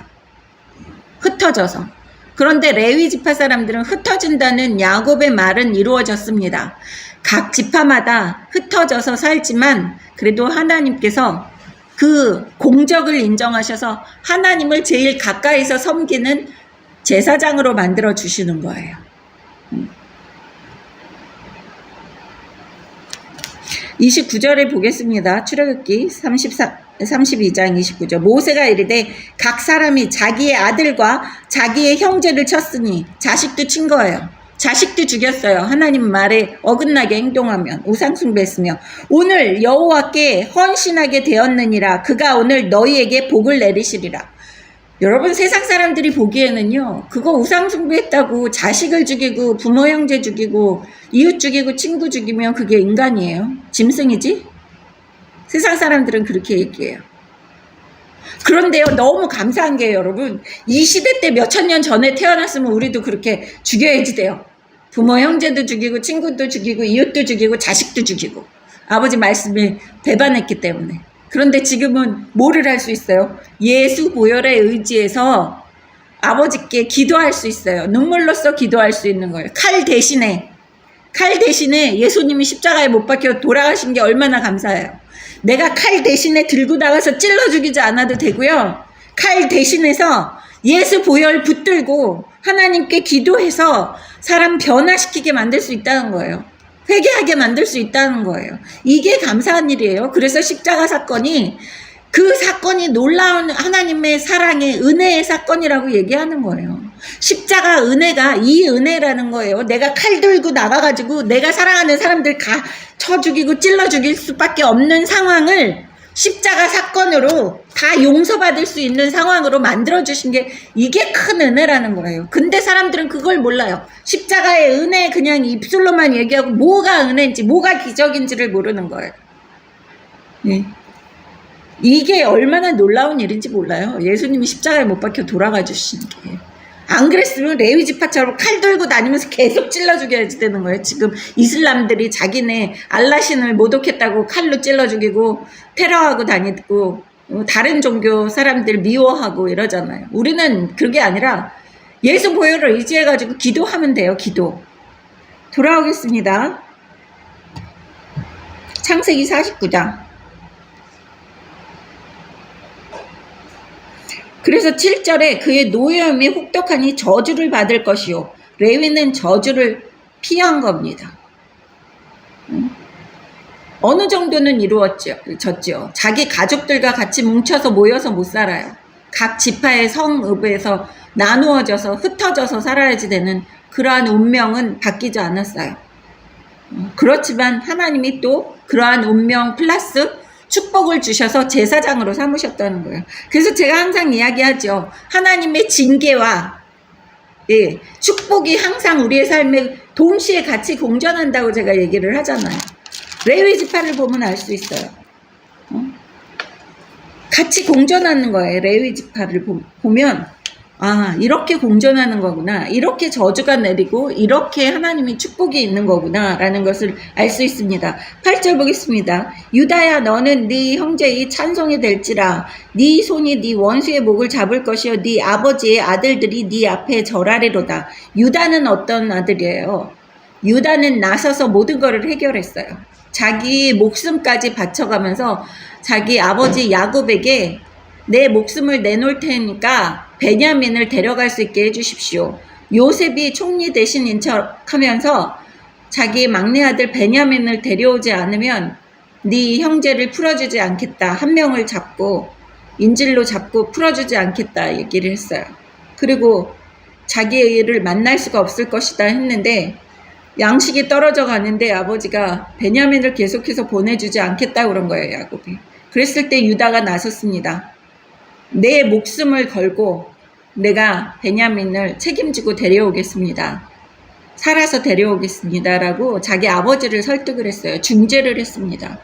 흩어져서. 그런데 레위 지파 사람들은 흩어진다는 야곱의 말은 이루어졌습니다. 각 지파마다 흩어져서 살지만 그래도 하나님께서 그 공적을 인정하셔서 하나님을 제일 가까이서 섬기는 제사장으로 만들어 주시는 거예요. 29절에 보겠습니다. 출애굽기 32장 29절. 모세가 이르되 각 사람이 자기의 아들과 자기의 형제를 쳤으니, 자식도 친 거예요. 자식도 죽였어요. 하나님 말에 어긋나게 행동하면, 우상 숭배했으며, 오늘 여호와께 헌신하게 되었느니라. 그가 오늘 너희에게 복을 내리시리라. 여러분, 세상 사람들이 보기에는요, 그거 우상 숭배했다고 자식을 죽이고 부모 형제 죽이고 이웃 죽이고 친구 죽이면 그게 인간이에요? 짐승이지? 세상 사람들은 그렇게 얘기해요. 그런데요, 너무 감사한 게 여러분, 이 시대 때 몇천 년 전에 태어났으면 우리도 그렇게 죽여야지 돼요. 부모 형제도 죽이고 친구도 죽이고 이웃도 죽이고 자식도 죽이고, 아버지 말씀을 배반했기 때문에. 그런데 지금은 뭐를 할 수 있어요? 예수 보혈에 의지해서 아버지께 기도할 수 있어요. 눈물로써 기도할 수 있는 거예요. 칼 대신에 예수님이 십자가에 못 박혀 돌아가신 게 얼마나 감사해요. 내가 칼 대신에 들고 나가서 찔러 죽이지 않아도 되고요. 칼 대신해서 예수 보혈 붙들고 하나님께 기도해서 사람 변화시키게 만들 수 있다는 거예요. 회개하게 만들 수 있다는 거예요. 이게 감사한 일이에요. 그래서 십자가 사건이, 그 사건이 놀라운 하나님의 사랑의 은혜의 사건이라고 얘기하는 거예요. 십자가 은혜가 이 은혜라는 거예요. 내가 칼 들고 나가가지고 내가 사랑하는 사람들 다 쳐 죽이고 찔러 죽일 수밖에 없는 상황을 십자가 사건으로 다 용서받을 수 있는 상황으로 만들어주신 게, 이게 큰 은혜라는 거예요. 근데 사람들은 그걸 몰라요. 십자가의 은혜 그냥 입술로만 얘기하고 뭐가 은혜인지 뭐가 기적인지를 모르는 거예요. 네. 이게 얼마나 놀라운 일인지 몰라요. 예수님이 십자가에 못 박혀 돌아가 주신 게. 안 그랬으면 레위 지파처럼 칼 들고 다니면서 계속 찔러 죽여야지 되는 거예요. 지금 이슬람들이 자기네 알라신을 모독했다고 칼로 찔러 죽이고 테러하고 다니고 다른 종교 사람들 미워하고 이러잖아요. 우리는 그게 아니라 예수 보혈을 의지해가지고 기도하면 돼요. 기도. 돌아오겠습니다. 창세기 49장. 그래서 7절에 그의 노여움이 혹독하니 저주를 받을 것이요. 레위는 저주를 피한 겁니다. 어느 정도는 이루어졌죠. 자기 가족들과 같이 뭉쳐서 모여서 못 살아요. 각 지파의 성읍에서 나누어져서 흩어져서 살아야지 되는 그러한 운명은 바뀌지 않았어요. 그렇지만 하나님이 또 그러한 운명 플러스 축복을 주셔서 제사장으로 삼으셨다는 거예요. 그래서 제가 항상 이야기하죠. 하나님의 징계와 축복이 항상 우리의 삶에 동시에 같이 공존한다고 제가 얘기를 하잖아요. 레위 지파를 보면 알 수 있어요. 같이 공존하는 거예요. 레위 지파를 보면 아, 이렇게 공존하는 거구나. 이렇게 저주가 내리고 이렇게 하나님이 축복이 있는 거구나 라는 것을 알 수 있습니다. 8절 보겠습니다. 유다야, 너는 네 형제의 찬송이 될지라. 네 손이 네 원수의 목을 잡을 것이요 네 아버지의 아들들이 네 앞에 절하리로다. 유다는 어떤 아들이에요? 유다는 나서서 모든 것을 해결했어요. 자기 목숨까지 바쳐가면서 자기 아버지 야곱에게 내 목숨을 내놓을 테니까 베냐민을 데려갈 수 있게 해주십시오. 요셉이 총리 대신인 척 하면서 자기 막내 아들 베냐민을 데려오지 않으면 네 형제를 풀어주지 않겠다. 한 명을 잡고 인질로 잡고 풀어주지 않겠다 얘기를 했어요. 그리고 자기를 만날 수가 없을 것이다 했는데 양식이 떨어져 가는데 아버지가 베냐민을 계속해서 보내주지 않겠다 그런 거예요. 야곱이. 그랬을 때 유다가 나섰습니다. 내 목숨을 걸고 내가 베냐민을 책임지고 데려오겠습니다. 살아서 데려오겠습니다. 라고 자기 아버지를 설득을 했어요. 중재를 했습니다.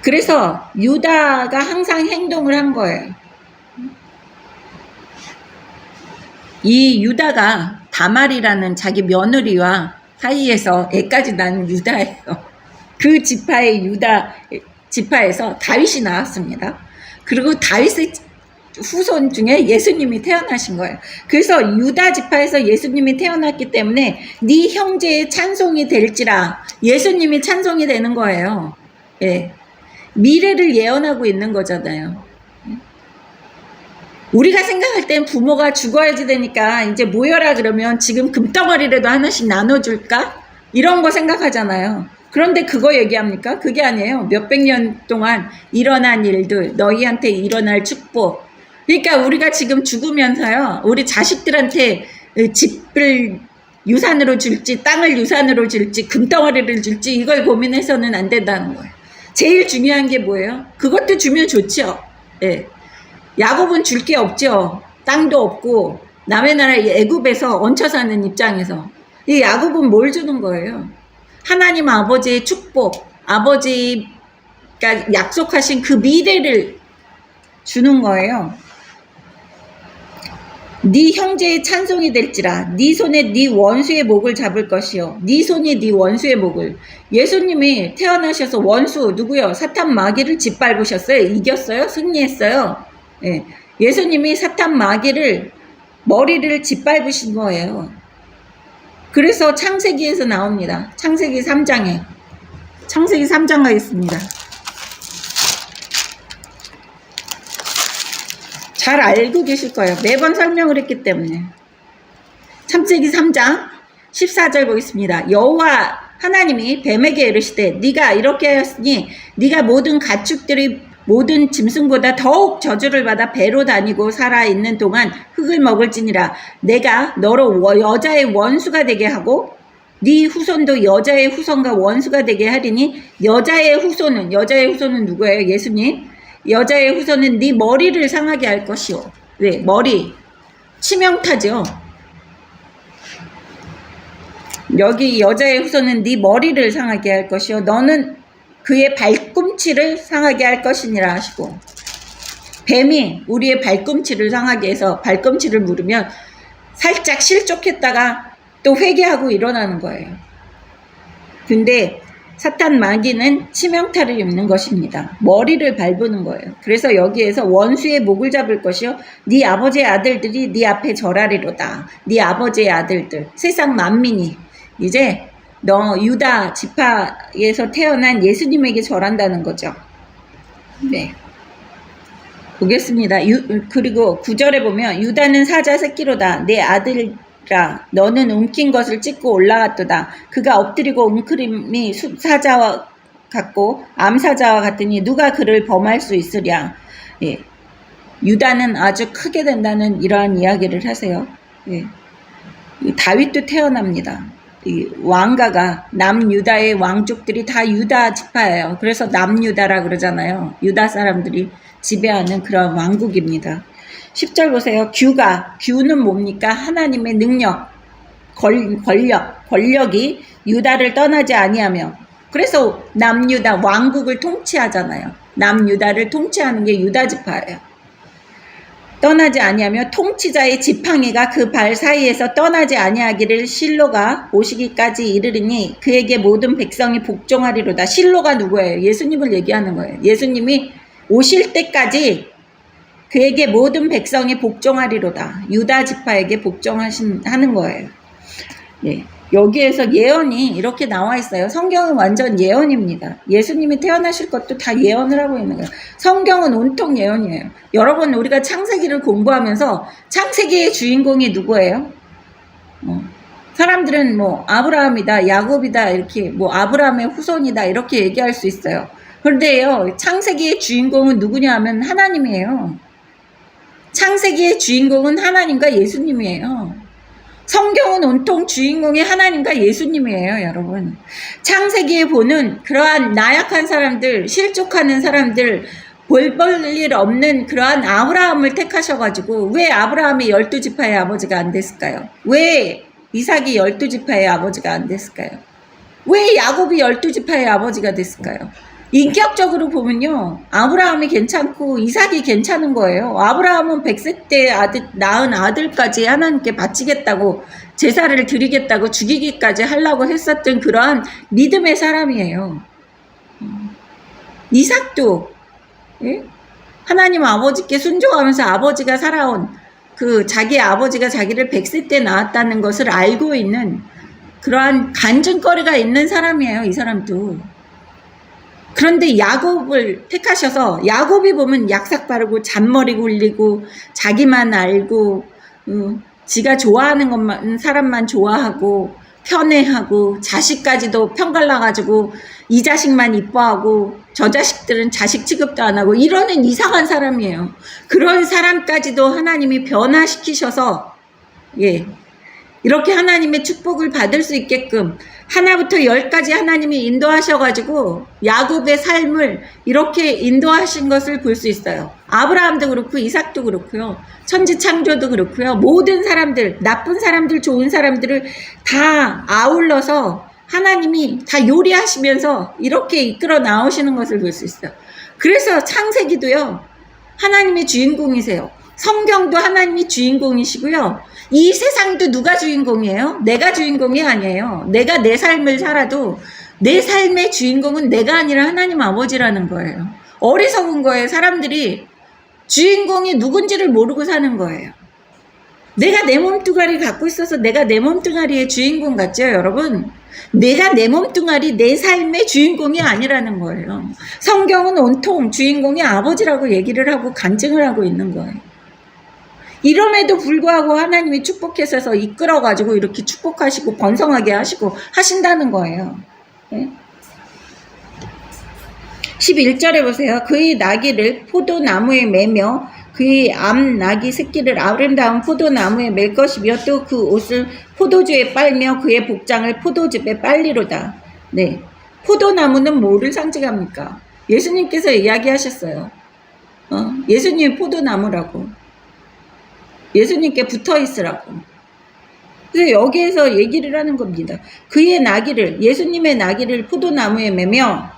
그래서 유다가 항상 행동을 한 거예요. 이 유다가 다말이라는 자기 며느리와 사이에서 애까지 낳은 유다예요. 그 지파에서 다윗이 나왔습니다. 그리고 다윗의 후손 중에 예수님이 태어나신 거예요. 그래서 유다 지파에서 예수님이 태어났기 때문에 네 형제의 찬송이 될지라. 예수님이 찬송이 되는 거예요. 예. 미래를 예언하고 있는 거잖아요. 우리가 생각할 땐 부모가 죽어야지 되니까 이제 모여라 그러면 지금 금덩어리라도 하나씩 나눠줄까? 이런 거 생각하잖아요. 그런데 그거 얘기합니까? 그게 아니에요. 몇백 년 동안 일어난 일들, 너희한테 일어날 축복. 그러니까 우리가 지금 죽으면서요, 우리 자식들한테 집을 유산으로 줄지, 땅을 유산으로 줄지, 금덩어리를 줄지, 이걸 고민해서는 안 된다는 거예요. 제일 중요한 게 뭐예요? 그것도 주면 좋죠. 예. 야곱은 줄 게 없죠. 땅도 없고, 남의 나라 애굽에서 얹혀 사는 입장에서. 이 야곱은 뭘 주는 거예요? 하나님 아버지의 축복, 아버지가 약속하신 그 미래를 주는 거예요. 네 형제의 찬송이 될지라. 네 손에 네 원수의 목을 잡을 것이요. 네 손이 네 원수의 목을. 예수님이 태어나셔서 원수 누구요? 사탄 마귀를 짓밟으셨어요. 이겼어요? 승리했어요. 예. 예수님이 사탄 마귀를 머리를 짓밟으신 거예요. 그래서 창세기에서 나옵니다. 창세기 3장에. 창세기 3장 가겠습니다. 잘 알고 계실 거예요. 매번 설명을 했기 때문에. 창세기 3장 14절 보겠습니다. 여호와 하나님이 뱀에게 이르시되 네가 이렇게 하였으니 네가 모든 가축들이 모든 짐승보다 더욱 저주를 받아 배로 다니고 살아있는 동안 흙을 먹을지니라. 내가 너로 여자의 원수가 되게 하고 네 후손도 여자의 후손과 원수가 되게 하리니 여자의 후손은 누구예요? 예수님. 여자의 후손은 네 머리를 상하게 할 것이요. 왜? 머리. 치명타죠. 여기 여자의 후손은 네 머리를 상하게 할 것이요. 너는 그의 발꿈치를 상하게 할 것이니라 하시고, 뱀이 우리의 발꿈치를 상하게 해서 발꿈치를 물으면 살짝 실족했다가 또 회개하고 일어나는 거예요. 근데 사탄 마귀는 치명타를 입는 것입니다. 머리를 밟는 거예요. 그래서 여기에서 원수의 목을 잡을 것이요 네 아버지의 아들들이 네 앞에 절하리로다. 네 아버지의 아들들, 세상 만민이 이제 너 유다 지파에서 태어난 예수님에게 절한다는 거죠. 네. 보겠습니다. 그리고 9절에 보면 유다는 사자 새끼로다. 내 아들아 너는 움킨 것을 찢고 올라갔도다. 그가 엎드리고 웅크림이 사자와 같고 암사자와 같으니 누가 그를 범할 수 있으랴. 예. 유다는 아주 크게 된다는 이러한 이야기를 하세요. 예. 다윗도 태어납니다. 이 왕가가 남유다의 왕족들이 다 유다 지파예요. 그래서 남유다라 그러잖아요. 유다 사람들이 지배하는 그런 왕국입니다. 10절 보세요. 규는 뭡니까? 하나님의 능력, 권력이 유다를 떠나지 아니하며, 그래서 남유다 왕국을 통치하잖아요. 남유다를 통치하는 게 유다 지파예요. 떠나지 아니하며 통치자의 지팡이가 그 발 사이에서 떠나지 아니하기를 실로가 오시기까지 이르리니 그에게 모든 백성이 복종하리로다. 실로가 누구예요? 예수님을 얘기하는 거예요. 예수님이 오실 때까지 그에게 모든 백성이 복종하리로다. 유다 지파에게 복종하는 거예요. 예. 여기에서 예언이 이렇게 나와 있어요. 성경은 완전 예언입니다. 예수님이 태어나실 것도 다 예언을 하고 있는 거예요. 성경은 온통 예언이에요. 여러분, 우리가 창세기를 공부하면서 창세기의 주인공이 누구예요? 사람들은 뭐 아브라함이다, 야곱이다, 이렇게 뭐 아브라함의 후손이다 이렇게 얘기할 수 있어요. 그런데요, 창세기의 주인공은 누구냐 하면 하나님이에요. 창세기의 주인공은 하나님과 예수님이에요. 성경은 온통 주인공이 하나님과 예수님이에요, 여러분. 창세기에 보는 그러한 나약한 사람들, 실족하는 사람들, 볼 일 없는 그러한 아브라함을 택하셔가지고 왜 아브라함이 12지파의 아버지가 안 됐을까요? 왜 이삭이 12지파의 아버지가 안 됐을까요? 왜 야곱이 12지파의 아버지가 됐을까요? 인격적으로 보면요, 아브라함이 괜찮고 이삭이 괜찮은 거예요. 아브라함은 100세 때 낳은 아들까지 하나님께 바치겠다고, 제사를 드리겠다고, 죽이기까지 하려고 했었던 그러한 믿음의 사람이에요. 이삭도, 예? 하나님 아버지께 순종하면서 아버지가 살아온 그 자기 아버지가 자기를 100세 때 낳았다는 것을 알고 있는 그러한 간증거리가 있는 사람이에요, 이 사람도. 그런데 야곱을 택하셔서, 야곱이 보면 약삭 바르고 잔머리 굴리고 자기만 알고 지가 좋아하는 것만, 사람만 좋아하고 편애하고 자식까지도 편갈라가지고 이 자식만 이뻐하고 저 자식들은 자식 취급도 안 하고 이러는 이상한 사람이에요. 그런 사람까지도 하나님이 변화시키셔서, 예, 이렇게 하나님의 축복을 받을 수 있게끔 하나부터 10까지 하나님이 인도하셔가지고 야곱의 삶을 이렇게 인도하신 것을 볼 수 있어요. 아브라함도 그렇고 이삭도 그렇고요. 천지창조도 그렇고요. 모든 사람들, 나쁜 사람들, 좋은 사람들을 다 아울러서 하나님이 다 요리하시면서 이렇게 이끌어 나오시는 것을 볼 수 있어요. 그래서 창세기도요, 하나님이 주인공이세요. 성경도 하나님이 주인공이시고요. 이 세상도 누가 주인공이에요? 내가 주인공이 아니에요. 내가 내 삶을 살아도 내 삶의 주인공은 내가 아니라 하나님 아버지라는 거예요. 어리석은 거예요. 사람들이 주인공이 누군지를 모르고 사는 거예요. 내가 내 몸뚱아리 갖고 있어서 내가 내 몸뚱아리의 주인공 같죠, 여러분? 내가 내 몸뚱아리, 내 삶의 주인공이 아니라는 거예요. 성경은 온통 주인공이 아버지라고 얘기를 하고 간증을 하고 있는 거예요. 이럼에도 불구하고 하나님이 축복해서 이끌어가지고 이렇게 축복하시고 번성하게 하시고 하신다는 거예요. 네? 11절에 보세요. 그의 나귀를 포도나무에 매며 그의 암 나귀 새끼를 아름다운 포도나무에 맬 것이며 또 그 옷을 포도주에 빨며 그의 복장을 포도즙에 빨리로다. 네, 포도나무는 뭐를 상징합니까? 예수님께서 이야기하셨어요. 예수님이 포도나무라고. 예수님께 붙어 있으라고. 그래서 여기에서 얘기를 하는 겁니다. 그의 나귀를, 예수님의 나귀를 포도나무에 매며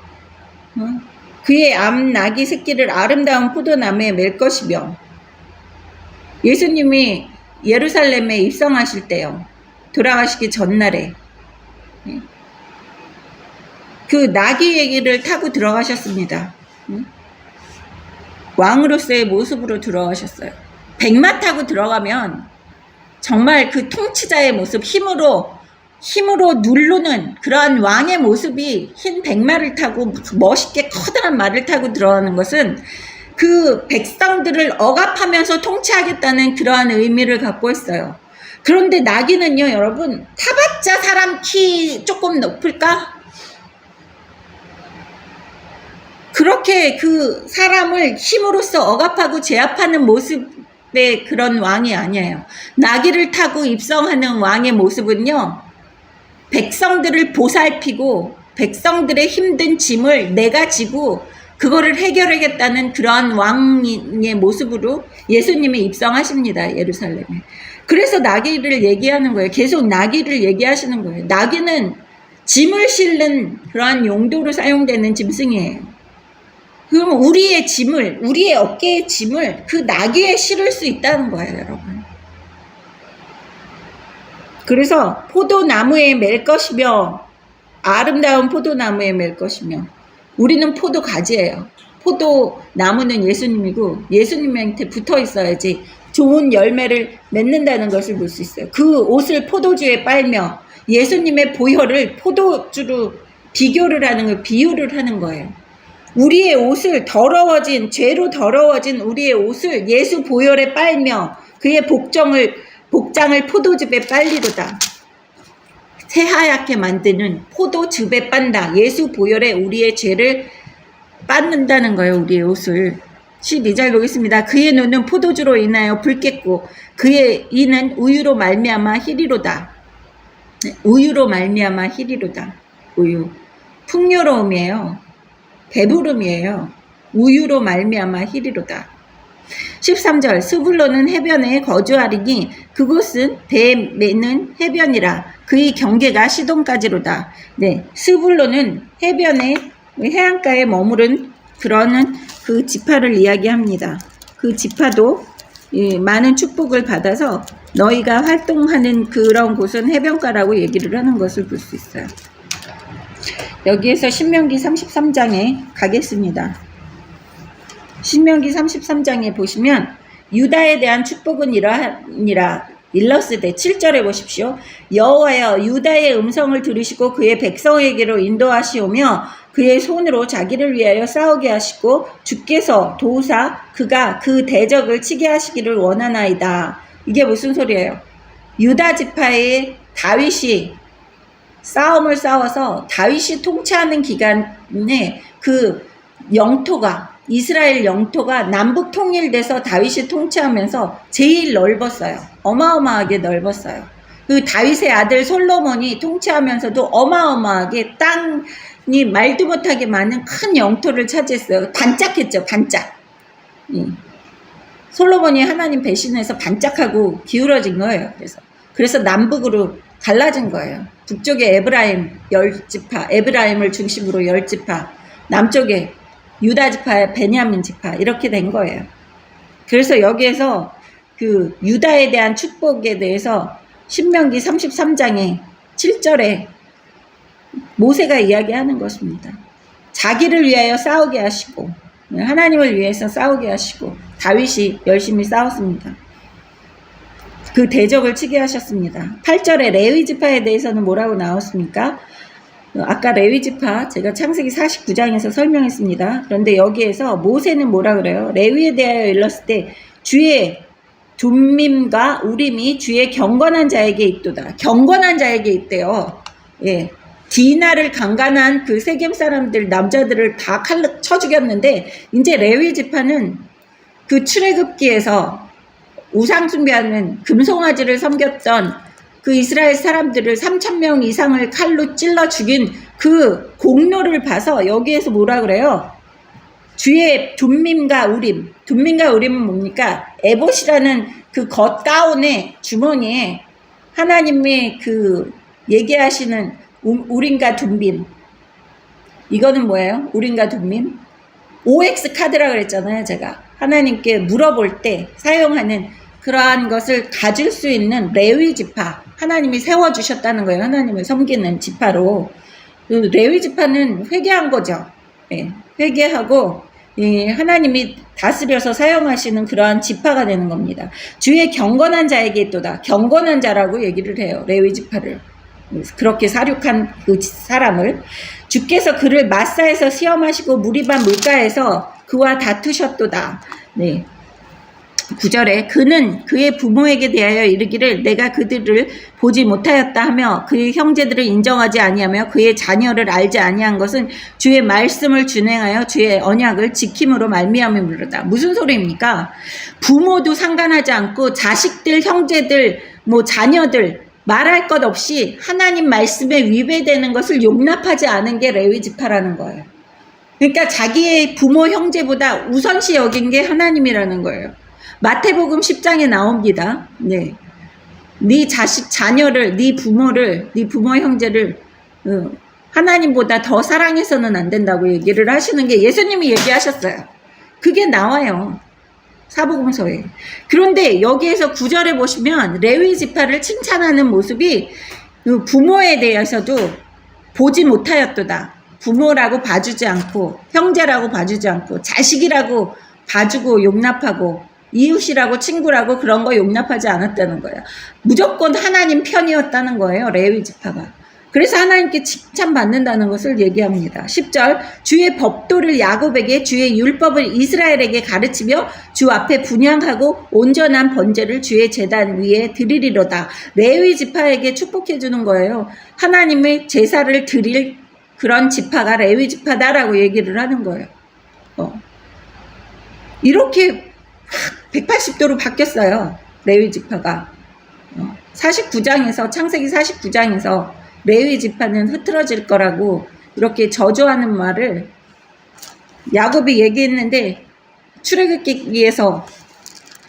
그의 암 나귀 새끼를 아름다운 포도나무에 맬 것이며, 예수님이 예루살렘에 입성하실 때요, 돌아가시기 전날에 그 나귀 얘기를 타고 들어가셨습니다. 왕으로서의 모습으로 들어가셨어요. 백마 타고 들어가면 정말 그 통치자의 모습, 힘으로 누르는 그러한 왕의 모습이 흰 백마를 타고 멋있게 커다란 말을 타고 들어가는 것은 그 백성들을 억압하면서 통치하겠다는 그러한 의미를 갖고 있어요. 그런데 나귀는요, 여러분, 타봤자 사람 키 조금 높을까? 그렇게 그 사람을 힘으로써 억압하고 제압하는 모습의 그런 왕이 아니에요. 나귀를 타고 입성하는 왕의 모습은요, 백성들을 보살피고 백성들의 힘든 짐을 내가 지고 그거를 해결하겠다는 그러한 왕의 모습으로 예수님이 입성하십니다, 예루살렘에. 그래서 나귀를 얘기하는 거예요. 계속 나귀를 얘기하시는 거예요. 나귀는 짐을 실는 그러한 용도로 사용되는 짐승이에요. 그럼 우리의 짐을, 우리의 어깨의 짐을 그 나귀에 실을 수 있다는 거예요, 여러분. 그래서 포도나무에 맬 것이며, 아름다운 포도나무에 맬 것이며, 우리는 포도 가지예요. 포도나무는 예수님이고 예수님한테 붙어 있어야지 좋은 열매를 맺는다는 것을 볼 수 있어요. 그 옷을 포도주에 빨며 예수님의 보혈을 포도주로 비교를 하는 거, 비유를 하는 거예요. 우리의 옷을 더러워진, 죄로 더러워진 우리의 옷을 예수 보혈에 빨며 그의 복장을 포도즙에 빨리로다. 새하얗게 만드는 포도즙에 빤다. 예수 보혈에 우리의 죄를 빻는다는 거예요. 우리의 옷을. 12절 보겠습니다. 그의 눈은 포도주로 인하여 붉겠고 그의 이는 우유로 말미암아 희리로다. 우유로 말미암아 희리로다. 우유. 풍요로움이에요. 배부름이에요. 우유로 말미암아 희리로다. 13절 스불론은 해변에 거주하리니 그곳은 배 매는 해변이라 그의 경계가 시돈까지로다. 네, 스불론은 해변에 해안가에 머무른 그러는 그 지파를 이야기합니다. 그 지파도 많은 축복을 받아서 너희가 활동하는 그런 곳은 해변가라고 얘기를 하는 것을 볼 수 있어요. 여기에서 신명기 33장에 가겠습니다. 신명기 33장에 보시면 유다에 대한 축복은 이러하니라. 일러스되 7절에 보십시오. 여호와여 유다의 음성을 들으시고 그의 백성에게로 인도하시오며 그의 손으로 자기를 위하여 싸우게 하시고 주께서 도우사 그가 그 대적을 치게 하시기를 원하나이다. 이게 무슨 소리예요? 유다 지파의 다윗이 싸움을 싸워서 다윗이 통치하는 기간에 그 영토가 이스라엘 영토가 남북 통일돼서 다윗이 통치하면서 제일 넓었어요. 어마어마하게 넓었어요. 그 다윗의 아들 솔로몬이 통치하면서도 어마어마하게 땅이 말도 못하게 많은 큰 영토를 차지했어요. 반짝했죠. 반짝. 솔로몬이 하나님 배신해서 반짝하고 기울어진 거예요. 그래서 남북으로 갈라진 거예요. 북쪽에 에브라임 10지파, 에브라임을 중심으로 10지파, 남쪽에 유다 지파, 베냐민 지파 이렇게 된 거예요. 그래서 여기에서 그 유다에 대한 축복에 대해서 신명기 33장에 7절에 모세가 이야기하는 것입니다. 자기를 위하여 싸우게 하시고 하나님을 위해서 싸우게 하시고 다윗이 열심히 싸웠습니다. 그 대적을 치게 하셨습니다. 8절에 레위 지파에 대해서는 뭐라고 나왔습니까? 아까 레위 지파 제가 창세기 49장에서 설명했습니다. 그런데 여기에서 모세는 뭐라 그래요? 레위에 대하여 일렀을 때 주의 둠밈과 우림이 주의 경건한 자에게 있도다. 경건한 자에게 있대요. 예. 디나를 강간한 그 세겜 사람들 남자들을 다 칼로 쳐 죽였는데 이제 레위 지파는 그 출애굽기에서 우상 숭배하는 금송아지를 섬겼던 그 이스라엘 사람들을 3,000명 이상을 칼로 찔러 죽인 그 공로를 봐서 여기에서 뭐라 그래요? 주의 둠밈과 우림. 둠밈과 우림은 뭡니까? 에봇이라는 그 겉 가운의 주머니에 하나님의 그 얘기하시는 우림과 둠밈. 이거는 뭐예요? 우림과 둠밈? OX 카드라 그랬잖아요, 제가. 하나님께 물어볼 때 사용하는 그러한 것을 가질 수 있는 레위 지파, 하나님이 세워주셨다는 거예요. 하나님을 섬기는 지파로. 레위 지파는 회개한 거죠. 예, 회개하고 하나님이 다스려서 사용하시는 그러한 지파가 되는 겁니다. 주의 경건한 자에게 있도다. 경건한 자라고 얘기를 해요. 레위 지파를. 그렇게 사륙한 그 사람을 주께서 그를 마사에서 시험하시고 무리바 물가에서 그와 다투셨도다. 네. 9절에 그는 그의 부모에게 대하여 이르기를 내가 그들을 보지 못하였다 하며 그의 형제들을 인정하지 아니하며 그의 자녀를 알지 아니한 것은 주의 말씀을 준행하여 주의 언약을 지킴으로 말미암음이로다. 무슨 소리입니까? 부모도 상관하지 않고 자식들, 형제들, 자녀들 말할 것 없이 하나님 말씀에 위배되는 것을 용납하지 않은 게 레위 지파라는 거예요. 그러니까 자기의 부모, 형제보다 우선시 여긴 게 하나님이라는 거예요. 마태복음 10장에 나옵니다. 네. 네 자식, 자녀를, 네 부모를, 네 부모, 형제를 하나님보다 더 사랑해서는 안 된다고 얘기를 하시는 게 예수님이 얘기하셨어요. 그게 나와요. 사복음서에. 그런데 여기에서 9절에 보시면 레위 지파를 칭찬하는 모습이 부모에 대해서도 보지 못하였도다. 부모라고 봐주지 않고 형제라고 봐주지 않고 자식이라고 봐주고 용납하고 이웃이라고 친구라고 그런 거 용납하지 않았다는 거예요. 무조건 하나님 편이었다는 거예요. 레위 지파가. 그래서 하나님께 칭찬받는다는 것을 얘기합니다. 10절 주의 법도를 야곱에게 주의 율법을 이스라엘에게 가르치며 주 앞에 분향하고 온전한 번제를 주의 제단 위에 드리리로다. 레위 지파에게 축복해 주는 거예요. 하나님의 제사를 드릴 그런 지파가 레위 지파다라고 얘기를 하는 거예요. 이렇게 180도로 바뀌었어요. 레위 지파가. 49장에서 창세기 49장에서 레위 지파는 흐트러질 거라고 이렇게 저주하는 말을 야곱이 얘기했는데 출애굽기에서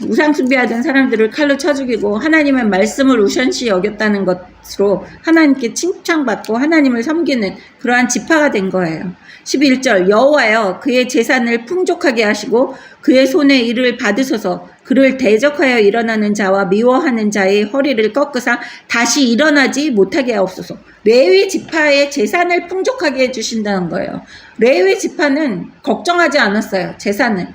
우상 숭배하던 사람들을 칼로 쳐 죽이고 하나님의 말씀을 우선시 여겼다는 것으로 하나님께 칭찬받고 하나님을 섬기는 그러한 지파가 된 거예요. 11절 여호와여 그의 재산을 풍족하게 하시고 그의 손의 일을 받으소서. 그를 대적하여 일어나는 자와 미워하는 자의 허리를 꺾으사 다시 일어나지 못하게 하옵소서. 레위 지파의 재산을 풍족하게 해주신다는 거예요. 레위 지파는 걱정하지 않았어요. 재산을.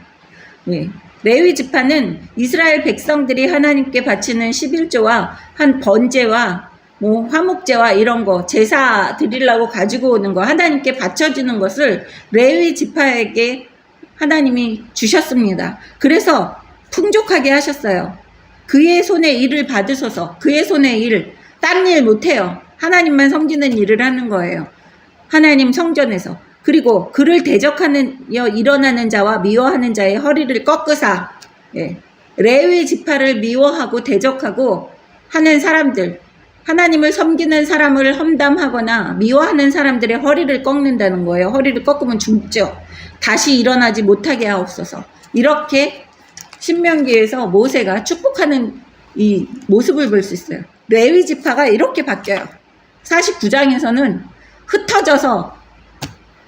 레위 지파는 이스라엘 백성들이 하나님께 바치는 11조와 한 번제와 뭐 화목제와 이런 거 제사 드리려고 가지고 오는 거 하나님께 바쳐주는 것을 레위 지파에게 하나님이 주셨습니다. 그래서 풍족하게 하셨어요. 그의 손의 일을 받으셔서 그의 손의 일, 딴 일 못해요. 하나님만 섬기는 일을 하는 거예요. 하나님 성전에서. 그리고 그를 대적하는 일어나는 자와 미워하는 자의 허리를 꺾으사. 레위 지파를 미워하고 대적하고 하는 사람들, 하나님을 섬기는 사람을 험담하거나 미워하는 사람들의 허리를 꺾는다는 거예요. 허리를 꺾으면 죽죠. 다시 일어나지 못하게 하옵소서. 이렇게 신명기에서 모세가 축복하는 이 모습을 볼 수 있어요. 레위 지파가 이렇게 바뀌어요. 49장에서는 흩어져서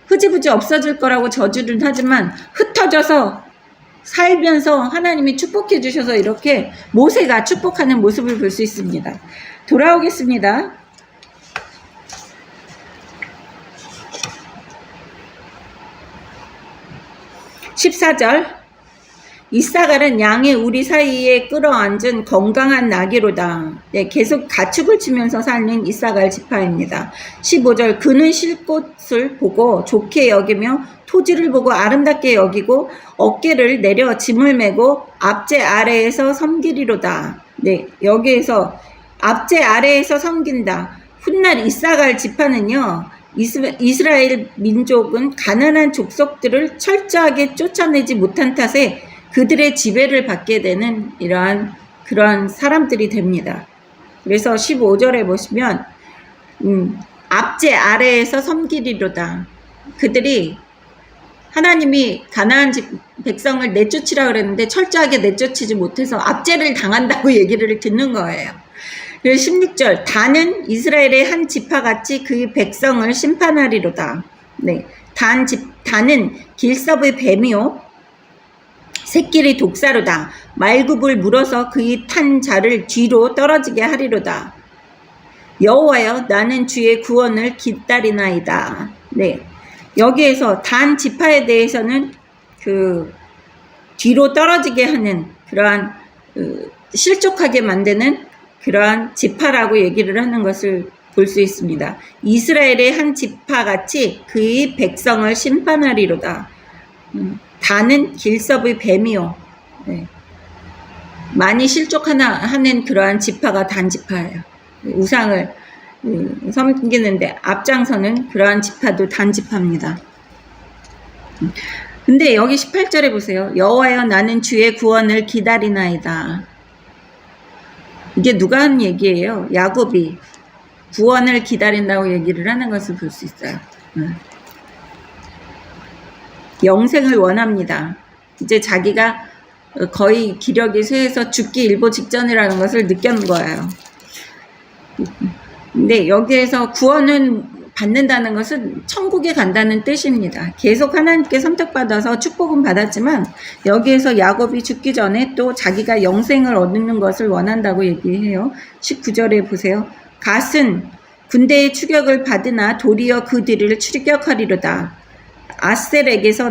흐지부지 없어질 거라고 저주를 하지만 흩어져서 살면서 하나님이 축복해 주셔서 이렇게 모세가 축복하는 모습을 볼 수 있습니다. 돌아오겠습니다. 14절 이사갈은 양의 우리 사이에 끌어앉은 건강한 나귀로다. 계속 가축을 치면서 사는 이사갈 지파입니다. 15절 그는 쉴 곳을 보고 좋게 여기며 토지를 보고 아름답게 여기고 어깨를 내려 짐을 메고 앞제 아래에서 섬기리로다. 여기에서 앞제 아래에서 섬긴다. 훗날 이사갈 지파는요. 이스라엘 민족은 가난한 족속들을 철저하게 쫓아내지 못한 탓에 그들의 지배를 받게 되는 그러한 사람들이 됩니다. 그래서 15절에 보시면 앞제 아래에서 섬기리로다. 그들이 하나님이 가나안 백성을 내쫓으라 그랬는데 철저하게 내쫓지 못해서 압제를 당한다고 얘기를 듣는 거예요. 그래서 16절 단은 이스라엘의 한 지파같이 그의 백성을 심판하리로다. 단은 길섭의 뱀이요 새끼리 독사로다. 말굽을 물어서 그의 탄 자를 뒤로 떨어지게 하리로다. 여호와여 나는 주의 구원을 기다리나이다. 여기에서 단 지파에 대해서는 그 뒤로 떨어지게 하는 그러한 실족하게 만드는 그러한 지파라고 얘기를 하는 것을 볼 수 있습니다. 이스라엘의 한 지파같이 그의 백성을 심판하리로다. 단은 길섭의 뱀이요. 많이 실족하는 그러한 지파가 단 지파예요. 우상을 섬기는데 앞장서는 그러한 지파도 단 지파입니다. 근데 여기 18절에 보세요. 여호와여 나는 주의 구원을 기다리나이다. 이게 누가 한 얘기예요? 야곱이 구원을 기다린다고 얘기를 하는 것을 볼 수 있어요. 영생을 원합니다. 이제 자기가 거의 기력이 쇠해서 죽기 일보 직전이라는 것을 느꼈는 거예요. 근데 여기에서 구원은 받는다는 것은 천국에 간다는 뜻입니다. 계속 하나님께 선택받아서 축복은 받았지만 여기에서 야곱이 죽기 전에 또 자기가 영생을 얻는 것을 원한다고 얘기해요. 19절에 보세요. 갓은 군대의 추격을 받으나 도리어 그 뒤를 추격하리로다. 아셀에게서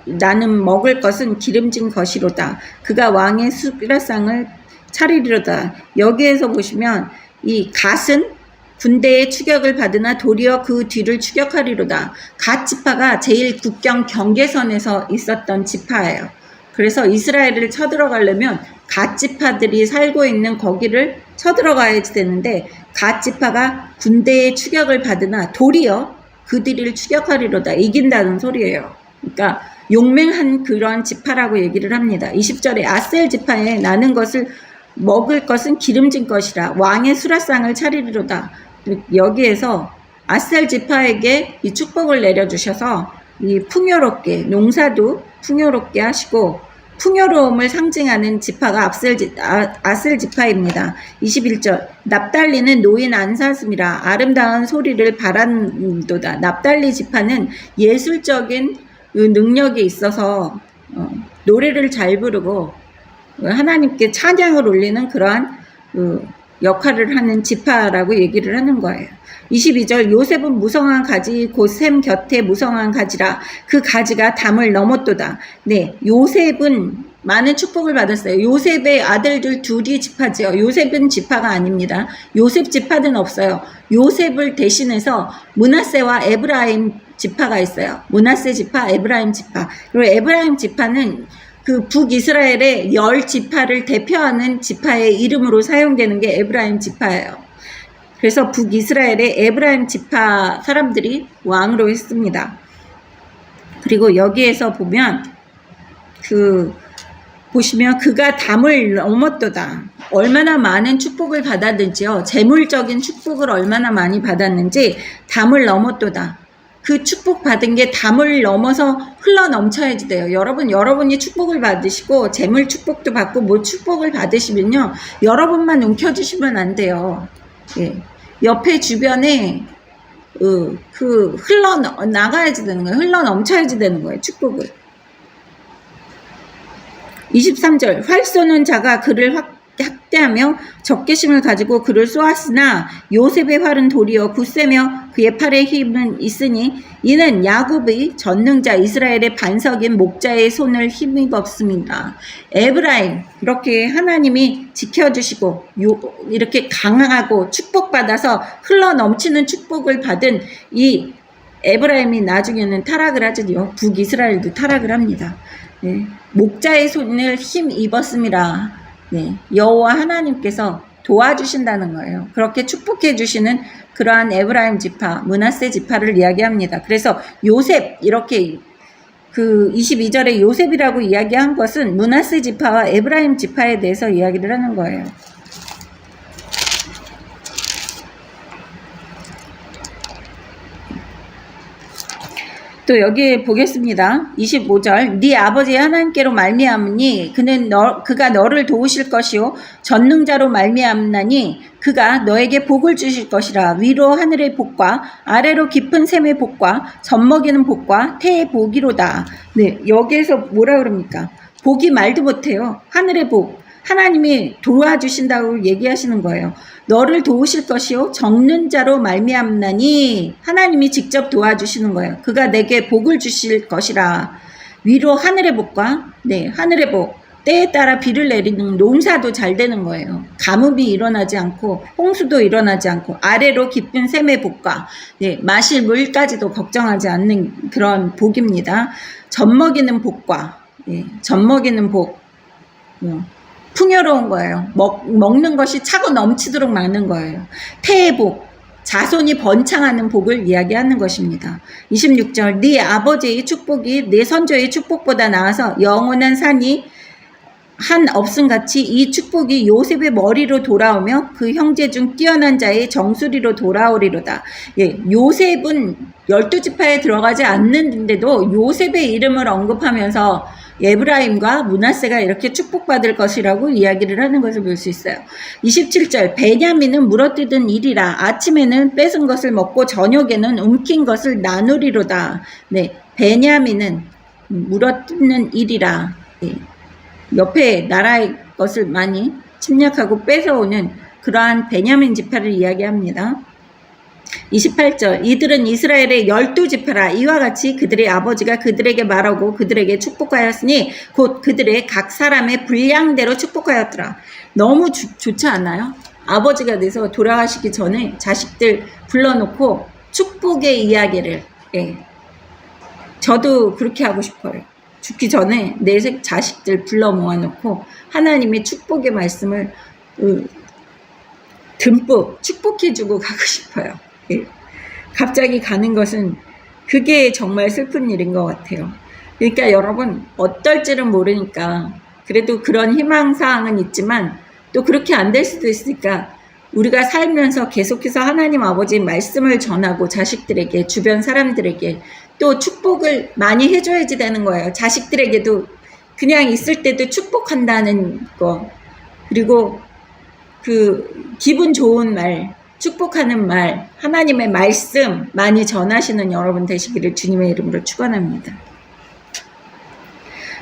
나는 먹을 것은 기름진 것이로다. 그가 왕의 수라상을 차리리로다. 여기에서 보시면 이 갓은 군대의 추격을 받으나 도리어 그 뒤를 추격하리로다. 갓 지파가 제일 국경 경계선에서 있었던 지파예요. 그래서 이스라엘을 쳐들어가려면 갓 지파들이 살고 있는 거기를 쳐들어가야 되는데 갓 지파가 군대의 추격을 받으나 도리어 그 뒤를 추격하리로다. 이긴다는 소리예요. 그러니까 용맹한 그런 지파라고 얘기를 합니다. 20절에 아셀 지파에 나는 것을 먹을 것은 기름진 것이라 왕의 수라상을 차리리로다. 여기에서 아셀 지파에게 이 축복을 내려주셔서 이 풍요롭게 농사도 풍요롭게 하시고 풍요로움을 상징하는 지파가 아셀 지파입니다. 21절 납달리는 노인 안사슴이라 아름다운 소리를 바란도다. 납달리 지파는 예술적인 능력이 있어서 노래를 잘 부르고 하나님께 찬양을 올리는 그러한 역할을 하는 지파라고 얘기를 하는 거예요. 22절 요셉은 무성한 가지 곧 샘 곁에 무성한 가지라 그 가지가 담을 넘었도다. 네, 요셉은 많은 축복을 받았어요. 요셉의 아들들 둘이 지파지요. 요셉은 지파가 아닙니다. 요셉 지파는 없어요. 요셉을 대신해서 므낫세와 에브라임 지파가 있어요. 므낫세 지파, 에브라임 지파. 그리고 에브라임 지파는 그 북이스라엘의 10지파를 대표하는 지파의 이름으로 사용되는 게 에브라임 지파예요. 그래서 북이스라엘의 에브라임 지파 사람들이 왕으로 했습니다. 그리고 여기에서 보면 보시면 그가 담을 넘었도다. 얼마나 많은 축복을 받았는지요. 재물적인 축복을 얼마나 많이 받았는지 담을 넘었도다. 그 축복 받은 게 담을 넘어서 흘러 넘쳐야지 돼요. 여러분이 축복을 받으시고 재물 축복도 받고 뭐 축복을 받으시면요. 여러분만 움켜쥐시면 안 돼요. 예. 옆에 주변에 흘러 나가야지 되는 거예요. 흘러 넘쳐야지 되는 거예요. 축복을. 23절 활 쏘는 자가 그를 학대하며 적개심을 가지고 그를 쏘았으나 요셉의 활은 도리어 굳세며 그의 팔에 힘은 있으니 이는 야곱의 전능자 이스라엘의 반석인 목자의 손을 힘입었습니다. 에브라임 이렇게 하나님이 지켜주시고 이렇게 강하고 축복받아서 흘러 넘치는 축복을 받은 이 에브라임이 나중에는 타락을 하죠. 북이스라엘도 타락을 합니다. 네. 목자의 손을 힘입었습니다. 네. 여호와 하나님께서 도와주신다는 거예요. 그렇게 축복해 주시는 그러한 에브라임 지파, 므낫세 지파를 이야기합니다. 그래서 요셉 이렇게 22절에 요셉이라고 이야기한 것은 므낫세 지파와 에브라임 지파에 대해서 이야기를 하는 거예요. 또 여기 보겠습니다. 25절 네 아버지 하나님께로 말미암으니 그가 너를 도우실 것이요 전능자로 말미암나니 그가 너에게 복을 주실 것이라. 위로 하늘의 복과 아래로 깊은 샘의 복과 젖먹이는 복과 태의 복이로다. 네, 여기에서 뭐라 그럽니까? 복이 말도 못해요. 하늘의 복. 하나님이 도와주신다고 얘기하시는 거예요. 너를 도우실 것이요 적는 자로 말미암나니 하나님이 직접 도와주시는 거예요. 그가 내게 복을 주실 것이라. 위로 하늘의 복과 하늘의 복 때에 따라 비를 내리는 농사도 잘 되는 거예요. 가뭄이 일어나지 않고 홍수도 일어나지 않고 아래로 깊은 샘의 복과 마실 물까지도 걱정하지 않는 그런 복입니다. 젖먹이는 복과 젖먹이는 복 풍요로운 거예요. 먹는 것이 차고 넘치도록 많은 거예요. 태의 복, 자손이 번창하는 복을 이야기하는 것입니다. 26절 네 아버지의 축복이 네 선조의 축복보다 나아서 영원한 산이 한 없음같이 이 축복이 요셉의 머리로 돌아오며 그 형제 중 뛰어난 자의 정수리로 돌아오리로다. 요셉은 12지파에 들어가지 않는데도 요셉의 이름을 언급하면서 에브라임과 므낫세가 이렇게 축복받을 것이라고 이야기를 하는 것을 볼 수 있어요. 27절 베냐민은 물어뜯은 일이라 아침에는 뺏은 것을 먹고 저녁에는 움킨 것을 나누리로다. 네, 베냐민은 물어뜯는 일이라. 네, 옆에 나라의 것을 많이 침략하고 뺏어오는 그러한 베냐민 지파를 이야기합니다. 28절 이들은 이스라엘의 12지파라. 이와 같이 그들의 아버지가 그들에게 말하고 그들에게 축복하였으니 곧 그들의 각 사람의 분량대로 축복하였더라. 너무 좋지 않아요? 아버지가 돼서 돌아가시기 전에 자식들 불러놓고 축복의 이야기를. 예. 저도 그렇게 하고 싶어요. 죽기 전에 내 자식들 불러 모아놓고 하나님의 축복의 말씀을 듬뿍 축복해주고 가고 싶어요. 예. 갑자기 가는 것은 그게 정말 슬픈 일인 것 같아요. 그러니까 여러분 어떨지는 모르니까 그래도 그런 희망사항은 있지만 또 그렇게 안 될 수도 있으니까 우리가 살면서 계속해서 하나님 아버지의 말씀을 전하고 자식들에게 주변 사람들에게 또 축복을 많이 해줘야지 되는 거예요. 자식들에게도 그냥 있을 때도 축복한다는 거, 그리고 그 기분 좋은 말, 축복하는 말, 하나님의 말씀 많이 전하시는 여러분 되시기를 주님의 이름으로 축원합니다.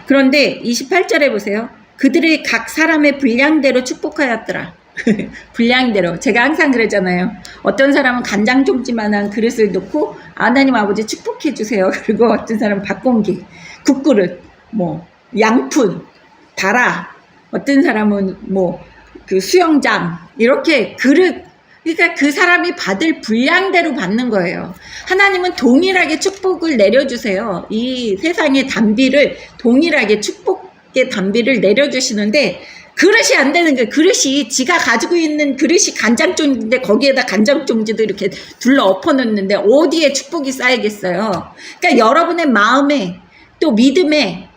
그런데 28절에 보세요. 그들의 각 사람의 분량대로 축복하였더라. 분량대로. 제가 항상 그러잖아요. 어떤 사람은 간장 종지만한 그릇을 놓고 하나님 아버지 축복해 주세요. 그리고 어떤 사람은 밥공기, 국그릇, 뭐 양푼, 다라, 어떤 사람은 뭐 그 수영장, 이렇게 그릇. 그러니까 그 사람이 받을 분량대로 받는 거예요. 하나님은 동일하게 축복을 내려주세요. 이 세상의 단비를 동일하게 축복의 단비를 내려주시는데 그릇이 안 되는 거예요. 그릇이 지가 가지고 있는 그릇이 간장종지인데 거기에다 간장종지도 이렇게 둘러 엎어놓는데 어디에 축복이 쌓이겠어요. 그러니까 여러분의 마음에 또 믿음에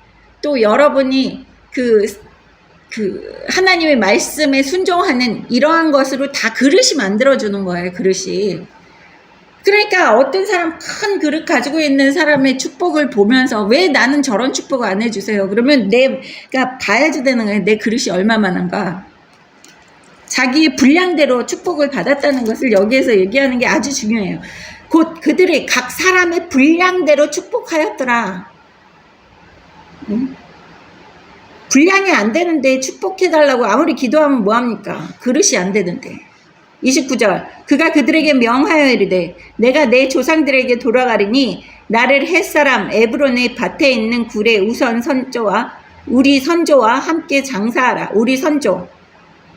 또 여러분이 그 하나님의 말씀에 순종하는 이러한 것으로 다 그릇이 만들어주는 거예요. 그릇이. 그러니까 어떤 사람 큰 그릇 가지고 있는 사람의 축복을 보면서 왜 나는 저런 축복 안 해주세요? 그러면 내가 봐야지 되는 거예요. 내 그릇이 얼마만한가. 자기의 분량대로 축복을 받았다는 것을 여기에서 얘기하는 게 아주 중요해요. 곧 그들이 각 사람의 분량대로 축복하였더라. 응? 분량이 안 되는데 축복해달라고 아무리 기도하면 뭐합니까? 그릇이 안 되는데. 29절 그가 그들에게 명하여 이르되 내가 내 조상들에게 돌아가리니 나를 햇사람 에브론의 밭에 있는 굴에 우선 선조와 우리 선조와 함께 장사하라. 우리 선조.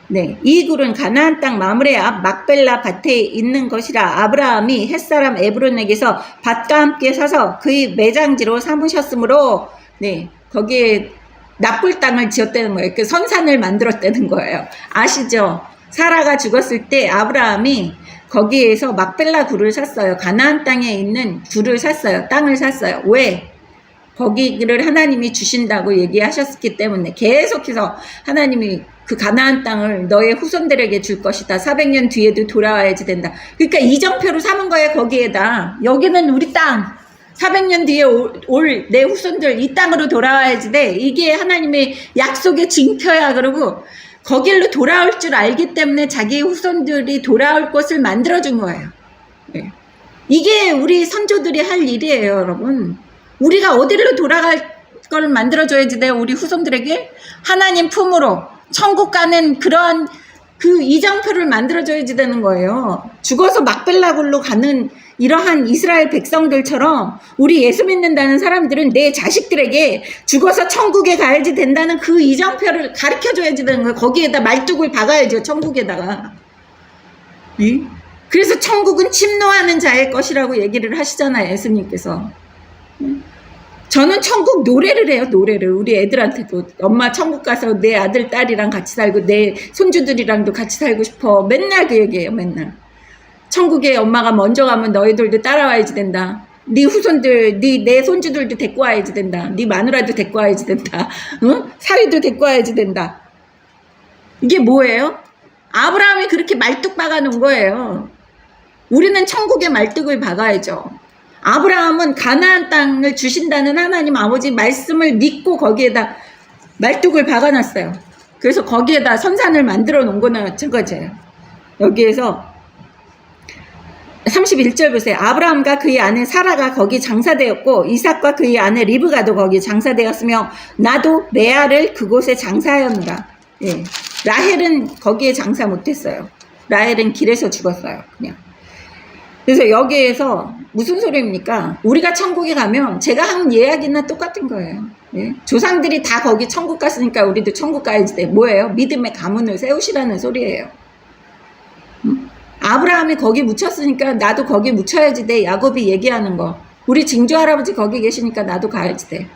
네, 이 굴은 가나안 땅 마므레 앞 막벨라 밭에 있는 것이라. 아브라함이 햇사람 에브론에게서 밭과 함께 사서 그의 매장지로 삼으셨으므로 네, 거기에 납굴 땅을 지었다는 거예요. 그 선산을 만들었다는 거예요. 아시죠? 사라가 죽었을 때 아브라함이 거기에서 막벨라 굴을 샀어요. 가나안 땅에 있는 굴을 샀어요. 땅을 샀어요. 왜? 거기를 하나님이 주신다고 얘기하셨기 때문에 계속해서 하나님이 그 가나안 땅을 너의 후손들에게 줄 것이다. 400년 뒤에도 돌아와야지 된다. 그러니까 이정표로 삼은 거예요. 거기에다. 여기는 우리 땅. 400년 뒤에 올 내 후손들 이 땅으로 돌아와야지 돼. 이게 하나님의 약속의 징표야. 그러고 거길로 돌아올 줄 알기 때문에 자기 후손들이 돌아올 곳을 만들어준 거예요. 네. 이게 우리 선조들이 할 일이에요, 여러분. 우리가 어디로 돌아갈 걸 만들어줘야지 돼요, 우리 후손들에게. 하나님 품으로 천국 가는 그러한 그 이정표를 만들어줘야지 되는 거예요. 죽어서 막벨라굴로 가는 이러한 이스라엘 백성들처럼 우리 예수 믿는다는 사람들은 내 자식들에게 죽어서 천국에 가야지 된다는 그 이정표를 가르쳐줘야지 되는 거예요. 거기에다 말뚝을 박아야죠, 천국에다가. 네? 그래서 천국은 침노하는 자의 것이라고 얘기를 하시잖아요, 예수님께서. 저는 천국 노래를 해요, 노래를. 우리 애들한테도. 엄마 천국 가서 내 아들, 딸이랑 같이 살고 내 손주들이랑도 같이 살고 싶어. 맨날 그 얘기해요, 맨날. 천국에 엄마가 먼저 가면 너희들도 따라와야지 된다. 네 후손들, 내 손주들도 데리고 와야지 된다. 네 마누라도 데리고 와야지 된다. 응? 사위도 데리고 와야지 된다. 이게 뭐예요? 아브라함이 그렇게 말뚝 박아 놓은 거예요. 우리는 천국에 말뚝을 박아야죠. 아브라함은 가나안 땅을 주신다는 하나님 아버지 말씀을 믿고 거기에다 말뚝을 박아놨어요. 그래서 거기에다 선산을 만들어 놓은 거는 마찬가지예요. 여기에서 31절 보세요. 아브라함과 그의 아내 사라가 거기 장사되었고 이삭과 그의 아내 리브가도 거기 장사되었으며 나도 레아를 그곳에 장사하였노라. 예. 라헬은 거기에 장사 못했어요. 라헬은 길에서 죽었어요. 그냥. 그래서 여기에서 무슨 소리입니까? 우리가 천국에 가면 제가 한 이야기나 똑같은 거예요. 예? 조상들이 다 거기 천국 갔으니까 우리도 천국 가야지 돼. 뭐예요? 믿음의 가문을 세우시라는 소리예요. 아브라함이 거기 묻혔으니까 나도 거기 묻혀야지 돼. 야곱이 얘기하는 거. 우리 증조 할아버지 거기 계시니까 나도 가야지 돼.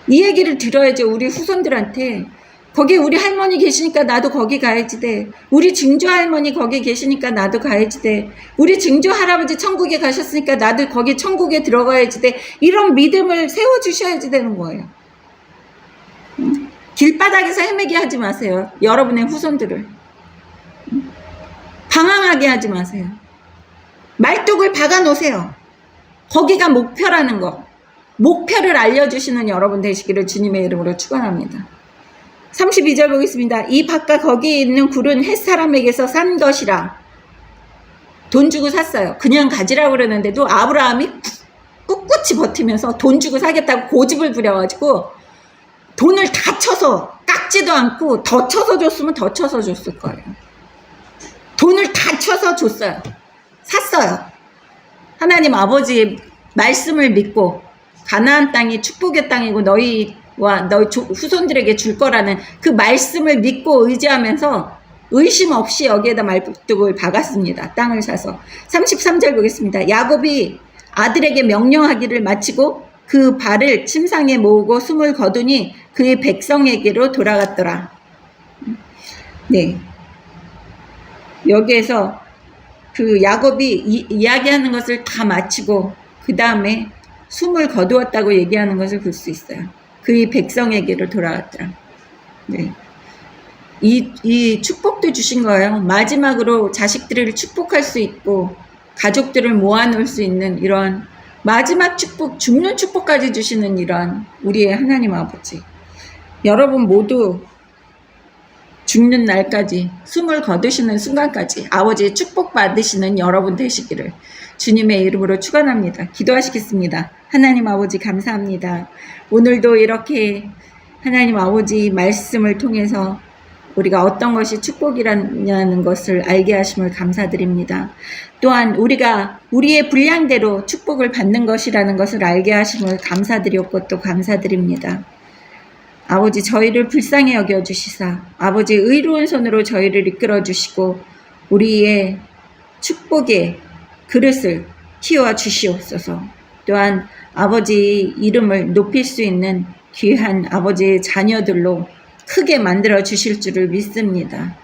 이 얘기를 들어야죠. 우리 후손들한테. 거기 우리 할머니 계시니까 나도 거기 가야지 돼. 우리 증조 할머니 거기 계시니까 나도 가야지 돼. 우리 증조 할아버지 천국에 가셨으니까 나도 거기 천국에 들어가야지 돼. 이런 믿음을 세워주셔야지 되는 거예요. 길바닥에서 헤매게 하지 마세요. 여러분의 후손들을. 방황하게 하지 마세요. 말뚝을 박아 놓으세요. 거기가 목표라는 거. 목표를 알려주시는 여러분 되시기를 주님의 이름으로 축원합니다. 32절 보겠습니다. 이 밭과 거기에 있는 굴은 햇사람에게서 산 것이라. 돈 주고 샀어요. 그냥 가지라고 그러는데도 아브라함이 꿋꿋이 버티면서 돈 주고 사겠다고 고집을 부려가지고 돈을 다 쳐서 깎지도 않고 더 쳐서 줬으면 더 쳐서 줬을 거예요. 돈을 다 쳐서 줬어요. 샀어요. 하나님 아버지의 말씀을 믿고 가나안 땅이 축복의 땅이고 너희와 너희 후손들에게 줄 거라는 그 말씀을 믿고 의지하면서 의심 없이 여기에다 말뚝을 박았습니다. 땅을 사서. 33절 보겠습니다. 야곱이 아들에게 명령하기를 마치고 그 발을 침상에 모으고 숨을 거두니 그의 백성에게로 돌아갔더라. 네. 여기에서 그 야곱이 이야기하는 것을 다 마치고 그 다음에 숨을 거두었다고 얘기하는 것을 볼 수 있어요. 그의 백성에게로 돌아갔더라. 네. 이 축복도 주신 거예요. 마지막으로 자식들을 축복할 수 있고 가족들을 모아놓을 수 있는 이런 마지막 축복, 죽는 축복까지 주시는 이런 우리의 하나님 아버지. 여러분 모두 죽는 날까지 숨을 거두시는 순간까지 아버지의 축복 받으시는 여러분 되시기를 주님의 이름으로 축원합니다. 기도하시겠습니다. 하나님 아버지 감사합니다. 오늘도 이렇게 하나님 아버지 말씀을 통해서 우리가 어떤 것이 축복이라는 것을 알게 하심을 감사드립니다. 또한 우리가 우리의 분량대로 축복을 받는 것이라는 것을 알게 하심을 감사드렸고 또 감사드립니다. 아버지 저희를 불쌍히 여겨주시사 아버지 의로운 손으로 저희를 이끌어주시고 우리의 축복의 그릇을 키워 주시옵소서. 또한 아버지 이름을 높일 수 있는 귀한 아버지의 자녀들로 크게 만들어 주실 줄을 믿습니다.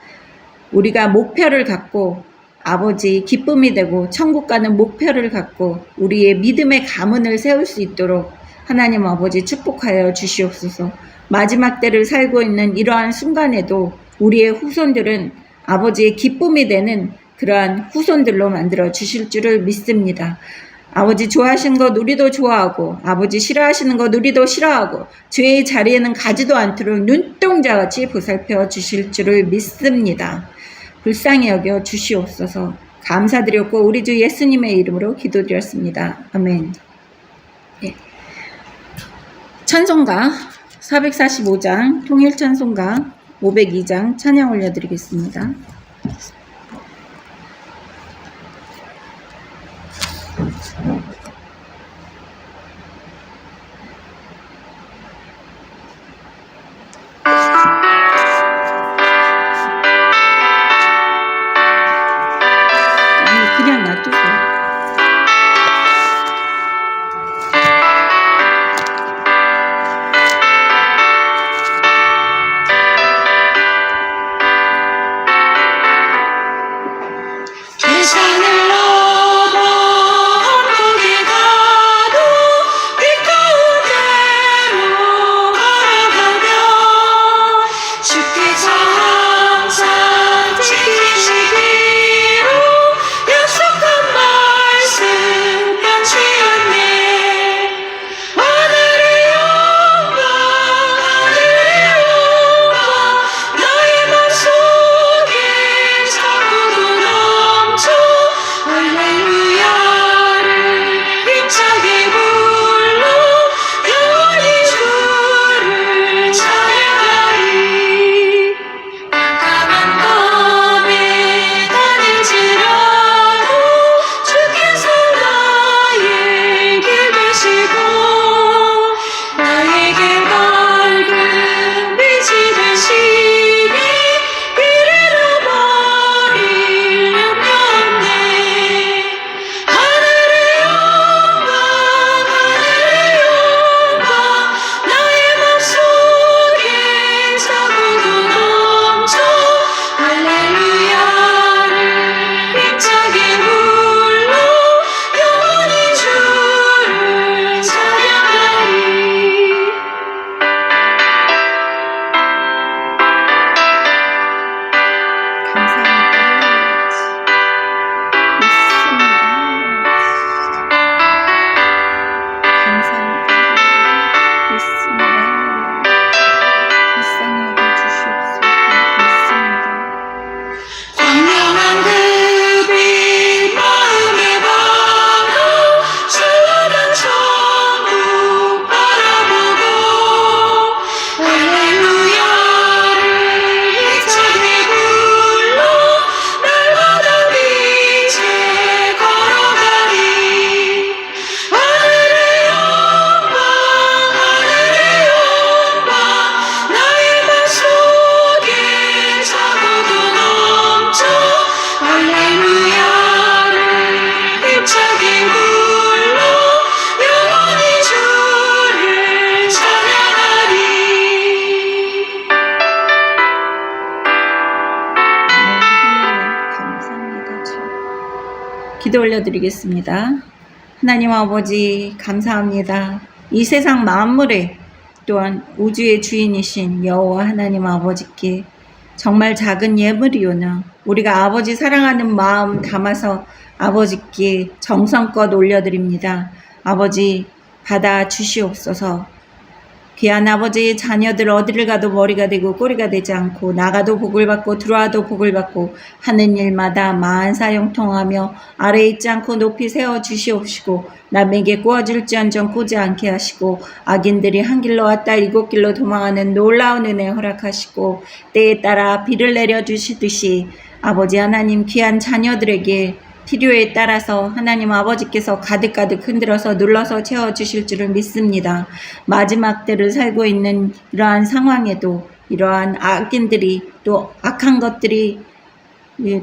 우리가 목표를 갖고 아버지 기쁨이 되고 천국 가는 목표를 갖고 우리의 믿음의 가문을 세울 수 있도록 하나님 아버지 축복하여 주시옵소서. 마지막 때를 살고 있는 이러한 순간에도 우리의 후손들은 아버지의 기쁨이 되는 그러한 후손들로 만들어 주실 줄을 믿습니다. 아버지 좋아하시는 것 우리도 좋아하고 아버지 싫어하시는 것 우리도 싫어하고 죄의 자리에는 가지도 않도록 눈동자같이 보살펴 주실 줄을 믿습니다. 불쌍히 여겨 주시옵소서. 감사드렸고 우리 주 예수님의 이름으로 기도드렸습니다. 아멘. 예. 찬송가 445장 통일찬송가 502장 찬양 올려드리겠습니다. 그냥 놔두세요. 항상 지키시기로 약속한 말 할렐루야를 힘차게 불러 영원히 주를 찬양하리. 감사합니다. 기도 올려드리겠습니다. 하나님 아버지 감사합니다. 이 세상 만물에 또한 우주의 주인이신 여호와 하나님 아버지께 정말 작은 예물이오나 우리가 아버지 사랑하는 마음 담아서 아버지께 정성껏 올려드립니다. 아버지 받아 주시옵소서. 귀한 아버지의 자녀들 어디를 가도 머리가 되고 꼬리가 되지 않고 나가도 복을 받고 들어와도 복을 받고 하는 일마다 만사형통하며 아래 있지 않고 높이 세워 주시옵시고 남에게 구워줄지언정 꾸지 않게 하시고 악인들이 한 길로 왔다 일곱 길로 도망하는 놀라운 은혜 허락하시고 때에 따라 비를 내려주시듯이 아버지 하나님 귀한 자녀들에게 필요에 따라서 하나님 아버지께서 가득가득 흔들어서 눌러서 채워주실 줄을 믿습니다. 마지막 때를 살고 있는 이러한 상황에도 이러한 악인들이 또 악한 것들이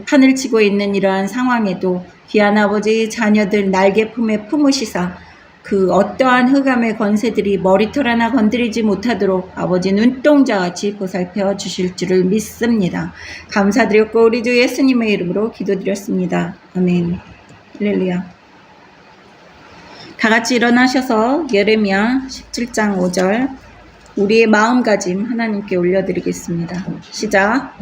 판을 치고 있는 이러한 상황에도 귀한 아버지 자녀들 날개 품에 품으시사 그 어떠한 흑암의 권세들이 머리털 하나 건드리지 못하도록 아버지 눈동자같이 보살펴 주실 줄을 믿습니다. 감사드렸고 우리 주 예수님의 이름으로 기도드렸습니다. 아멘. 할렐루야. 다같이 일어나셔서 예레미야 17장 5절 우리의 마음가짐 하나님께 올려드리겠습니다. 시작.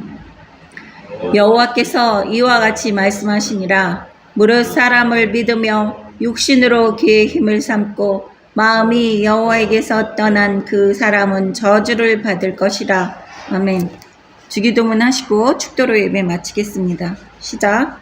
여호와께서 이와 같이 말씀하시니라. 무릇 사람을 믿으며 육신으로 그의 힘을 삼고 마음이 여호와에게서 떠난 그 사람은 저주를 받을 것이라. 아멘. 주기도문 하시고 축도로 예배 마치겠습니다. 시작.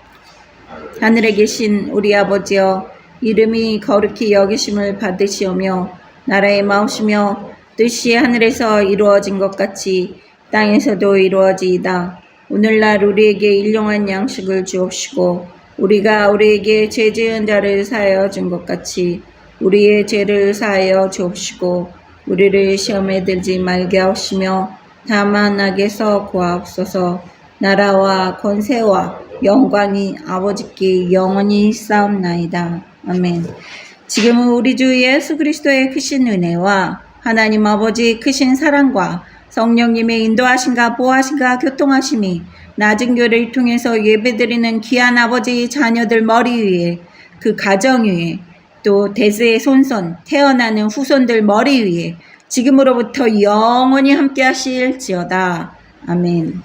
하늘에 계신 우리 아버지여 이름이 거룩히 여기심을 받으시오며 나라의 마우시며 뜻이 하늘에서 이루어진 것 같이 땅에서도 이루어지이다. 오늘날 우리에게 일용할 양식을 주옵시고 우리가 우리에게 죄 지은 자를 사하여 준 것 같이 우리의 죄를 사하여 주옵시고 우리를 시험에 들지 말게 하시며 다만 악에서 구하옵소서. 나라와 권세와 영광이 아버지께 영원히 쌓옵나이다. 아멘. 지금은 우리 주 예수 그리스도의 크신 은혜와 하나님 아버지의 크신 사랑과 성령님의 인도하심과 보호하심과 교통하심이 낮은 교회를 통해서 예배드리는 귀한 아버지의 자녀들 머리 위에 그 가정 위에 또 대세의 손손 태어나는 후손들 머리 위에 지금으로부터 영원히 함께 하실지어다. 아멘.